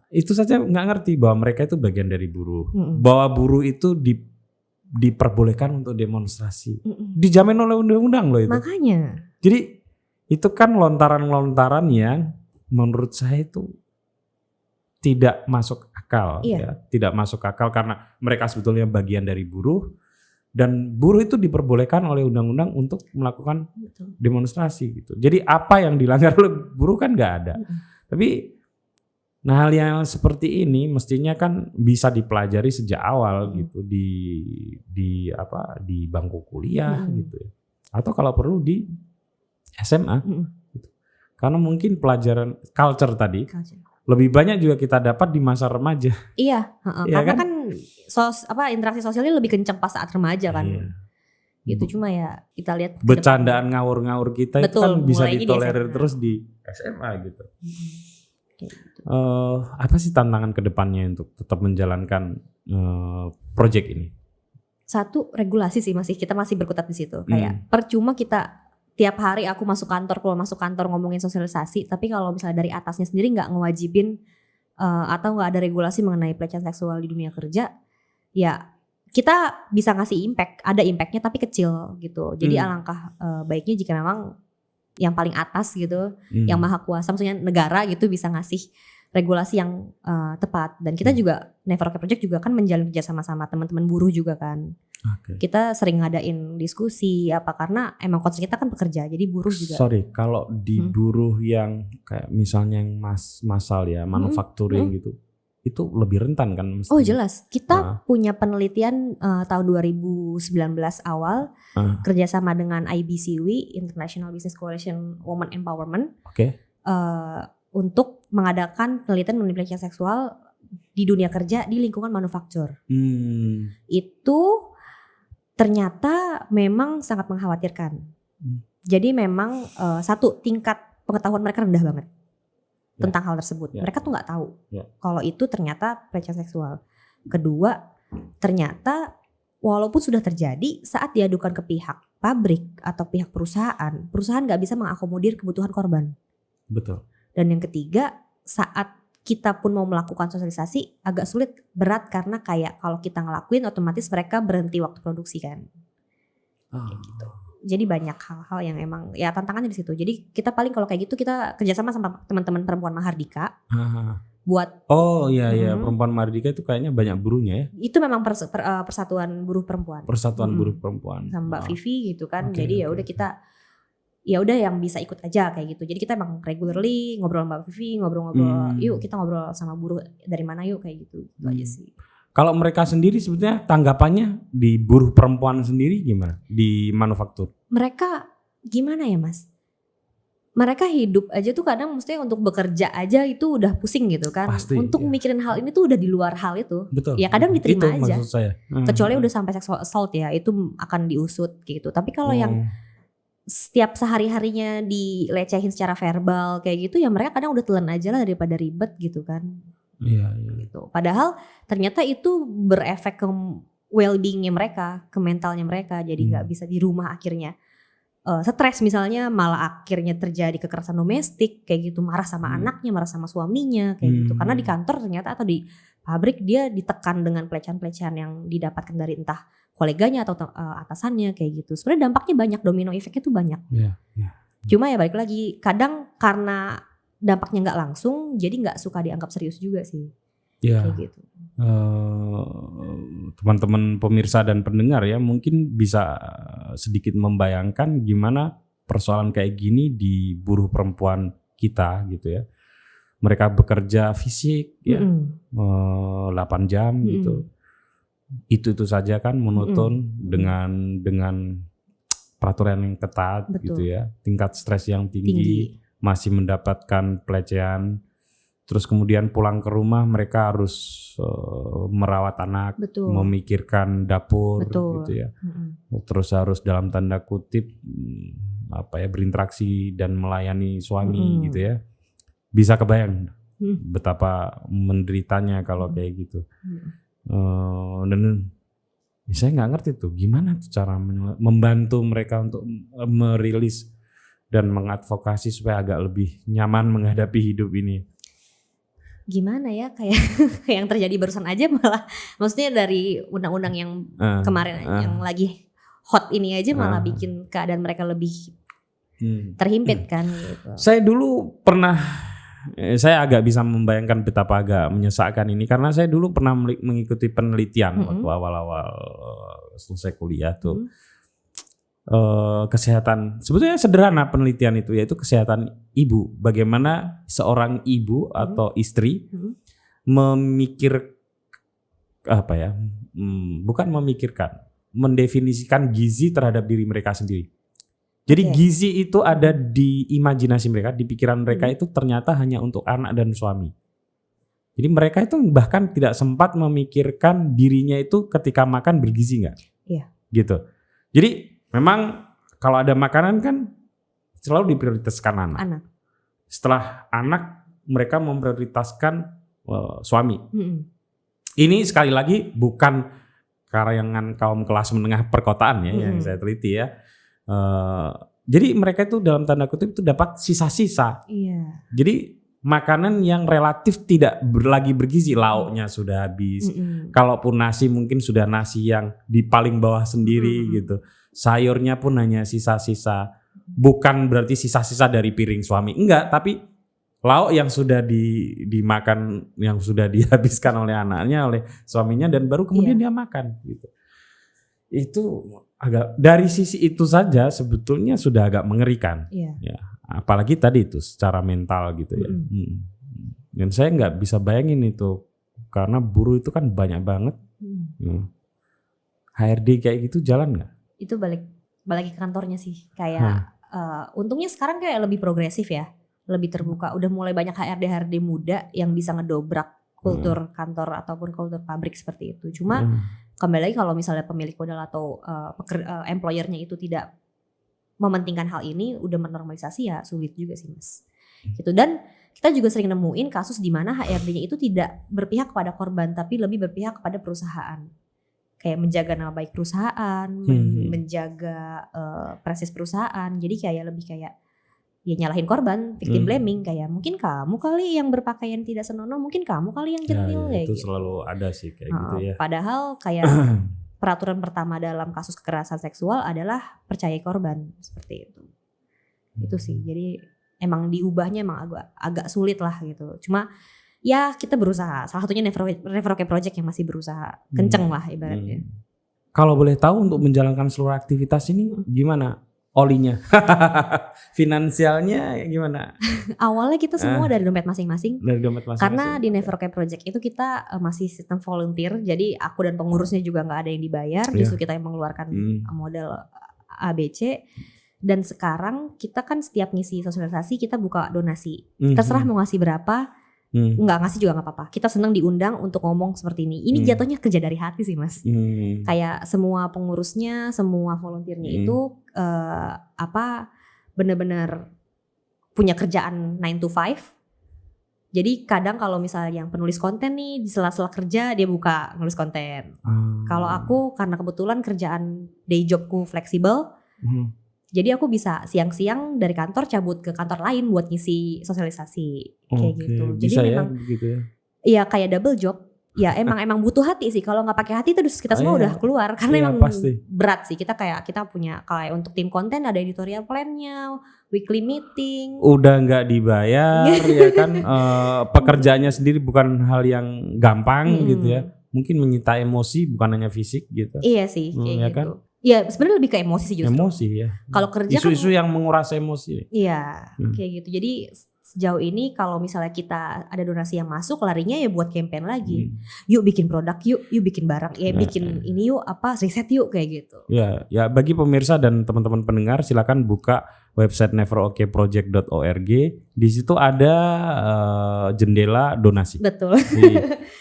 Itu saja nggak ngerti bahwa mereka itu bagian dari buruh. Bahwa buruh itu diperbolehkan untuk demonstrasi. Dijamin oleh undang-undang loh itu. Makanya. Jadi itu kan lontaran-lontaran yang menurut saya itu tidak masuk akal. Ya. Tidak masuk akal karena mereka sebetulnya bagian dari buruh. Dan buruh itu diperbolehkan oleh undang-undang untuk melakukan demonstrasi gitu. Jadi apa yang dilanggar oleh buruh kan nggak ada. Tapi hal yang seperti ini mestinya kan bisa dipelajari sejak awal gitu di bangku kuliah gitu ya. Atau kalau perlu di SMA gitu. Karena mungkin pelajaran culture tadi lebih banyak juga kita dapat di masa remaja. Iya, karena kan interaksi sosialnya lebih kencang pas saat remaja kan. Gitu, cuma ya kita lihat bercandaan ngawur-ngawur kita itu kan bisa ditolerir terus di SMA gitu. Apa sih tantangan kedepannya untuk tetap menjalankan project ini? Satu, regulasi sih, kita masih berkutat di situ. Kayak percuma kita tiap hari aku keluar masuk kantor ngomongin sosialisasi, tapi kalau misalnya dari atasnya sendiri nggak ngewajibin atau nggak ada regulasi mengenai pelecehan seksual di dunia kerja, ya kita bisa ngasih ada impactnya tapi kecil gitu. Jadi alangkah baiknya jika memang yang paling atas gitu, yang maha kuasa, maksudnya negara gitu bisa ngasih regulasi yang tepat. Dan kita juga Never Okay Project juga kan menjalin kerja sama teman-teman buruh juga kan. Kita sering ngadain diskusi karena emang concern kita kan pekerja, jadi buruh juga. Sorry, kalau di buruh yang kayak misalnya yang massal ya, manufacturing gitu, itu lebih rentan kan mesti. Oh jelas, kita punya penelitian tahun 2019 awal kerjasama dengan IBCW, International Business Coalition Women Empowerment, untuk mengadakan penelitian mengenai pelecehan seksual di dunia kerja di lingkungan manufaktur. Itu ternyata memang sangat mengkhawatirkan. Jadi memang satu, tingkat pengetahuan mereka rendah banget tentang hal tersebut. Mereka tuh nggak tahu kalau itu ternyata pelecehan seksual. Kedua, ternyata walaupun sudah terjadi, saat diadukan ke pihak pabrik atau pihak perusahaan nggak bisa mengakomodir kebutuhan korban. Betul. Dan yang ketiga, saat kita pun mau melakukan sosialisasi agak sulit, berat, karena kayak kalau kita ngelakuin otomatis mereka berhenti waktu produksi kan. Kayak gitu. Jadi banyak hal-hal yang emang ya tantangannya di situ. Jadi kita paling kalau kayak gitu kita kerjasama sama teman-teman perempuan Mahardika buat. Oh iya perempuan Mahardika itu kayaknya banyak buruhnya ya. Itu memang persatuan buruh perempuan. Persatuan buruh perempuan. Sama Mbak Vivi gitu kan. Jadi ya udah kita ya udah yang bisa ikut aja kayak gitu. Jadi kita emang regularly ngobrol sama Mbak Vivi, ngobrol-ngobrol. Yuk kita ngobrol sama buruh dari mana yuk kayak gitu. Itu aja sih. Kalau mereka sendiri sebetulnya tanggapannya di buruh perempuan sendiri gimana di manufaktur? Mereka gimana ya Mas? Mereka hidup aja tuh kadang mestinya untuk bekerja aja itu udah pusing gitu kan. Pasti, untuk mikirin hal ini tuh udah di luar hal itu. Betul. Ya kadang diterima itu aja. Maksud saya. Kecuali udah sampai sexual assault ya, itu akan diusut gitu. Tapi kalau yang setiap sehari-harinya dilecehin secara verbal kayak gitu ya mereka kadang udah telan aja lah daripada ribet gitu kan. Iya. Gitu. Padahal ternyata itu berefek ke well-beingnya mereka, ke mentalnya mereka. Jadi nggak bisa di rumah akhirnya stres misalnya, malah akhirnya terjadi kekerasan domestik kayak gitu, marah sama anaknya, marah sama suaminya kayak gitu. Karena di kantor ternyata atau di pabrik dia ditekan dengan pelecehan-pelecehan yang didapatkan dari entah koleganya atau atasannya kayak gitu. Sebenarnya dampaknya banyak, domino efeknya tuh banyak. Cuma ya balik lagi, kadang karena dampaknya nggak langsung, jadi nggak suka dianggap serius juga sih. Kayak gitu. Teman-teman pemirsa dan pendengar ya mungkin bisa sedikit membayangkan gimana persoalan kayak gini di buruh perempuan kita gitu ya. Mereka bekerja fisik ya 8 jam gitu. Itu saja kan monoton dengan peraturan yang ketat. Betul. Gitu ya. Tingkat stres yang tinggi. Masih mendapatkan pelecehan. Terus kemudian pulang ke rumah mereka harus merawat anak, memikirkan dapur gitu ya. Terus harus dalam tanda kutip berinteraksi dan melayani suami gitu ya. Bisa kebayang betapa menderitanya kalau kayak gitu. Dan saya nggak ngerti tuh gimana tuh cara membantu mereka untuk merilis dan mengadvokasi supaya agak lebih nyaman menghadapi hidup ini. Gimana ya, kayak yang terjadi barusan aja malah, maksudnya dari undang-undang yang kemarin yang lagi hot ini aja malah bikin keadaan mereka lebih terhimpit kan gitu. Saya dulu pernah, saya agak bisa membayangkan betapa agak menyesakkan ini karena saya dulu pernah mengikuti penelitian waktu awal-awal selesai kuliah tuh. Kesehatan, sebetulnya sederhana penelitian itu, yaitu kesehatan ibu. Bagaimana seorang ibu atau istri bukan memikirkan, mendefinisikan gizi terhadap diri mereka sendiri. Jadi gizi itu ada di imajinasi mereka, di pikiran mereka itu ternyata hanya untuk anak dan suami. Jadi mereka itu bahkan tidak sempat memikirkan dirinya itu ketika makan bergizi nggak? Iya. Gitu. Jadi memang kalau ada makanan kan selalu diprioritaskan anak. Setelah anak mereka memprioritaskan suami. Ini sekali lagi bukan karangan kaum kelas menengah perkotaan ya yang saya teliti ya. Jadi mereka itu dalam tanda kutip itu dapat sisa-sisa. Iya. Jadi makanan yang relatif tidak lagi bergizi, lauknya sudah habis. Kalaupun nasi mungkin sudah nasi yang di paling bawah sendiri gitu. Sayurnya pun hanya sisa-sisa, bukan berarti sisa-sisa dari piring suami, enggak, tapi lauk yang sudah dimakan, yang sudah dihabiskan oleh anaknya, oleh suaminya, dan baru kemudian dia makan gitu. Itu agak, dari sisi itu saja sebetulnya sudah agak mengerikan. Ya, apalagi tadi itu secara mental gitu ya. Dan saya nggak bisa bayangin itu karena buruh itu kan banyak banget. HRD kayak gitu jalan nggak? Itu balik ke kantornya sih, kayak untungnya sekarang kayak lebih progresif ya, lebih terbuka, udah mulai banyak HRD muda yang bisa ngedobrak kultur kantor ataupun kultur pabrik seperti itu. Cuma kembali lagi kalau misalnya pemilik modal atau employernya itu tidak mementingkan hal ini, udah menormalisasi, ya sulit juga sih Mas. Gitu. Dan kita juga sering nemuin kasus di mana HRD-nya itu tidak berpihak kepada korban tapi lebih berpihak kepada perusahaan. Kayak menjaga nama baik perusahaan, menjaga prestis perusahaan. Jadi kayak lebih kayak ya nyalahin korban, victim blaming, kayak mungkin kamu kali yang berpakaian tidak senonoh, mungkin kamu kali yang centil kayak itu gitu. selalu ada sih kayak gitu ya. Padahal kayak peraturan pertama dalam kasus kekerasan seksual adalah percayai korban, seperti itu. Itu sih. Jadi emang diubahnya emang agak sulit lah gitu. Cuma ya kita berusaha. Salah satunya Never Okay Project yang masih berusaha kenceng lah ibaratnya. Kalau boleh tahu untuk menjalankan seluruh aktivitas ini gimana? Olinya, finansialnya gimana? Awalnya kita semua dari dompet masing-masing. Dari dompet masing-masing. Karena di Never Okay Project itu kita masih sistem volunteer. Jadi aku dan pengurusnya juga nggak ada yang dibayar. Justru kita yang mengeluarkan modal ABC. Dan sekarang kita kan setiap ngisi sosialisasi kita buka donasi. Terserah mau ngasih berapa. Nggak ngasih juga nggak apa-apa. Kita senang diundang untuk ngomong seperti ini. Ini jatuhnya kerja dari hati sih mas. Kayak semua pengurusnya, semua volunteernya itu benar-benar punya kerjaan 9 to 5. Jadi kadang kalau misalnya yang penulis konten nih di sela-sela kerja dia buka nulis konten. Kalau aku karena kebetulan kerjaan day jobku fleksibel. Jadi aku bisa siang-siang dari kantor cabut ke kantor lain buat ngisi sosialisasi kayak gitu. Jadi bisa memang ya, begitu ya. Iya kayak double job. Ya emang butuh hati sih. Kalau nggak pakai hati terus kita semua udah keluar karena emang pasti berat sih. Kita punya kayak untuk tim konten ada editorial plan-nya, weekly meeting. Udah nggak dibayar ya kan. Pekerjaannya sendiri bukan hal yang gampang gitu ya. Mungkin menyita emosi bukan hanya fisik gitu. Iya sih kayak ya gitu. Kan? Ya sebenarnya lebih ke emosi sih justru. Emosi ya. Kalau kerja isu-isu yang menguras emosi. Iya kayak gitu. Jadi sejauh ini kalau misalnya kita ada donasi yang masuk larinya ya buat campaign lagi. Yuk bikin produk yuk bikin barang. Ya bikin ini yuk riset yuk kayak gitu. Ya bagi pemirsa dan teman-teman pendengar silakan buka website neverokayproject.org. Di situ ada jendela donasi. Betul.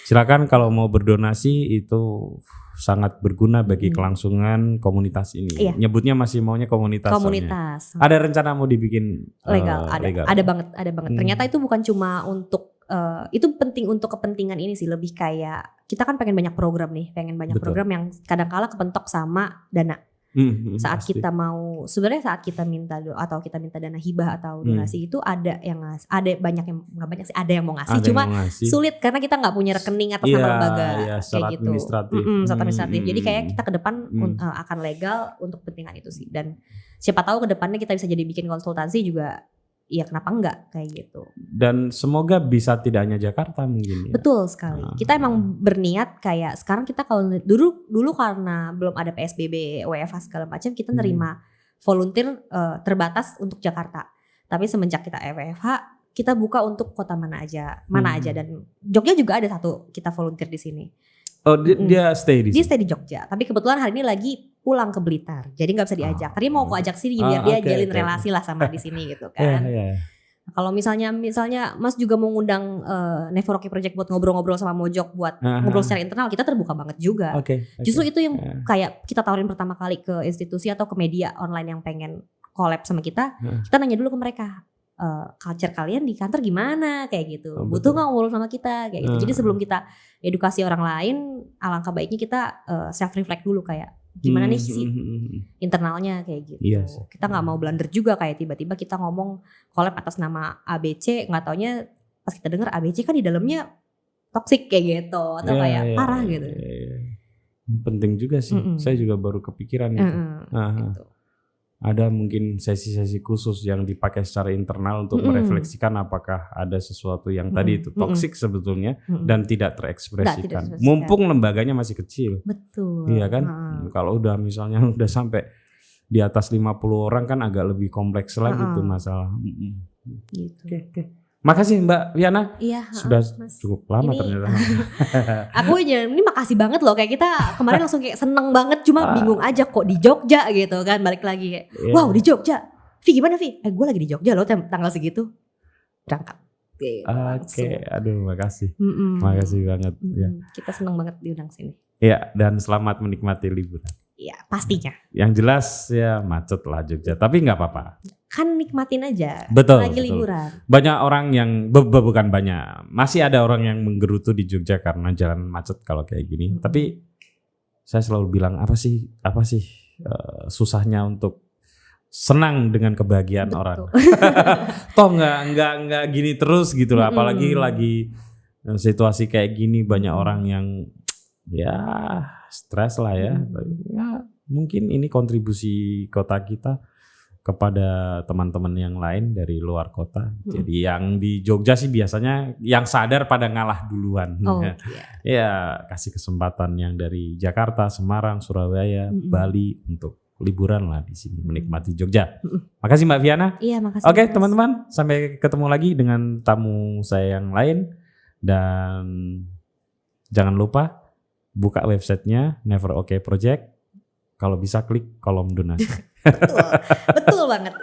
Silakan kalau mau berdonasi itu sangat berguna bagi kelangsungan komunitas ini. Iya. Nyebutnya masih maunya komunitas. Komunitas. Ada rencana mau dibikin legal? Ada banget. Ternyata itu bukan cuma untuk itu penting untuk kepentingan ini sih, lebih kayak kita kan pengen banyak program nih, program yang kadang-kala kepentok sama dana. Saat pasti. kita mau sebenarnya saat kita minta atau kita minta dana hibah atau donasi itu ada yang ada banyak yang nggak banyak sih, ada yang mau ngasih cuma sulit karena kita nggak punya rekening atas nama lembaga kayak gitu. Administratif. Jadi kayak kita ke depan akan legal untuk kepentingan itu sih, dan siapa tahu ke depannya kita bisa jadi bikin konsultasi juga. Ya kenapa enggak kayak gitu. Dan semoga bisa tidak hanya Jakarta mungkin ya. Betul sekali. Kita emang berniat kayak sekarang kita kalau dulu karena belum ada PSBB, WFH segala macam kita nerima volunteer terbatas untuk Jakarta. Tapi semenjak kita WFH kita buka untuk kota mana aja dan Jogja juga ada satu kita volunteer di sini. Oh dia stay di sini. Dia stay di Jogja. Tapi kebetulan hari ini lagi pulang ke Blitar. Jadi nggak bisa diajak. Tadi mau aku ajak sini biar dia jalin relasi lah sama di sini gitu kan. Kalau misalnya Mas juga mau ngundang Never Okay Project buat ngobrol-ngobrol sama Mojok buat ngobrol secara internal, kita terbuka banget juga. Justru itu yang kayak kita tawarin pertama kali ke institusi atau ke media online yang pengen collab sama kita. Kita nanya dulu ke mereka. Culture kalian di kantor gimana kayak gitu, butuh nggak ngobrol sama kita kayak gitu. Jadi sebelum kita edukasi orang lain, alangkah baiknya kita self reflect dulu kayak gimana nih sih internalnya kayak gitu. Kita nggak mau blunder juga kayak tiba-tiba kita ngomong collab atas nama ABC, nggak taunya pas kita dengar ABC kan di dalamnya toxic kayak gitu atau kayak parah gitu. Penting juga sih. Saya juga baru kepikiran itu. Gitu. Ada mungkin sesi-sesi khusus yang dipakai secara internal untuk merefleksikan apakah ada sesuatu yang tadi itu toksik sebetulnya dan tidak terekspresikan. Mumpung lembaganya masih kecil. Betul. Iya kan? Kalau udah misalnya udah sampai di atas 50 orang kan agak lebih kompleks lagi tuh masalah. Gitu. Oke. Makasih Mbak Viana. Iya, sudah cukup lama ternyata. Aku ini makasih banget loh, kayak kita kemarin langsung kayak seneng banget, cuma bingung aja kok di Jogja gitu kan, balik lagi kayak wow di Jogja. Vi gimana Vi? Gue lagi di Jogja loh tanggal segitu. Berangkat. Oke, aduh makasih. Makasih banget ya. Kita seneng banget diundang sini. Ya, dan selamat menikmati liburan. Iya, pastinya. Yang jelas ya macet lah Jogja, tapi nggak apa-apa. kan nikmatin aja. Betul, Lagi betul. liburan. Banyak orang yang bukan banyak, masih ada orang yang menggerutu di Jogja karena jalan macet kalau kayak gini. Tapi saya selalu bilang apa sih susahnya untuk senang dengan kebahagiaan Betul. orang. Toh nggak gini terus gitu lah. Apalagi lagi situasi kayak gini banyak orang yang ya stres lah ya. Ya mungkin ini kontribusi kota kita kepada teman-teman yang lain dari luar kota. Jadi yang di Jogja sih biasanya yang sadar pada ngalah duluan. Oh, Ya kasih kesempatan yang dari Jakarta, Semarang, Surabaya, Bali untuk liburan lah di sini menikmati Jogja. Makasih Mbak Viana. Iya, makasih. Oke, teman-teman, sampai ketemu lagi dengan tamu saya yang lain dan jangan lupa buka websitenya Never Okay Project. Kalau bisa klik kolom donasi. Betul banget.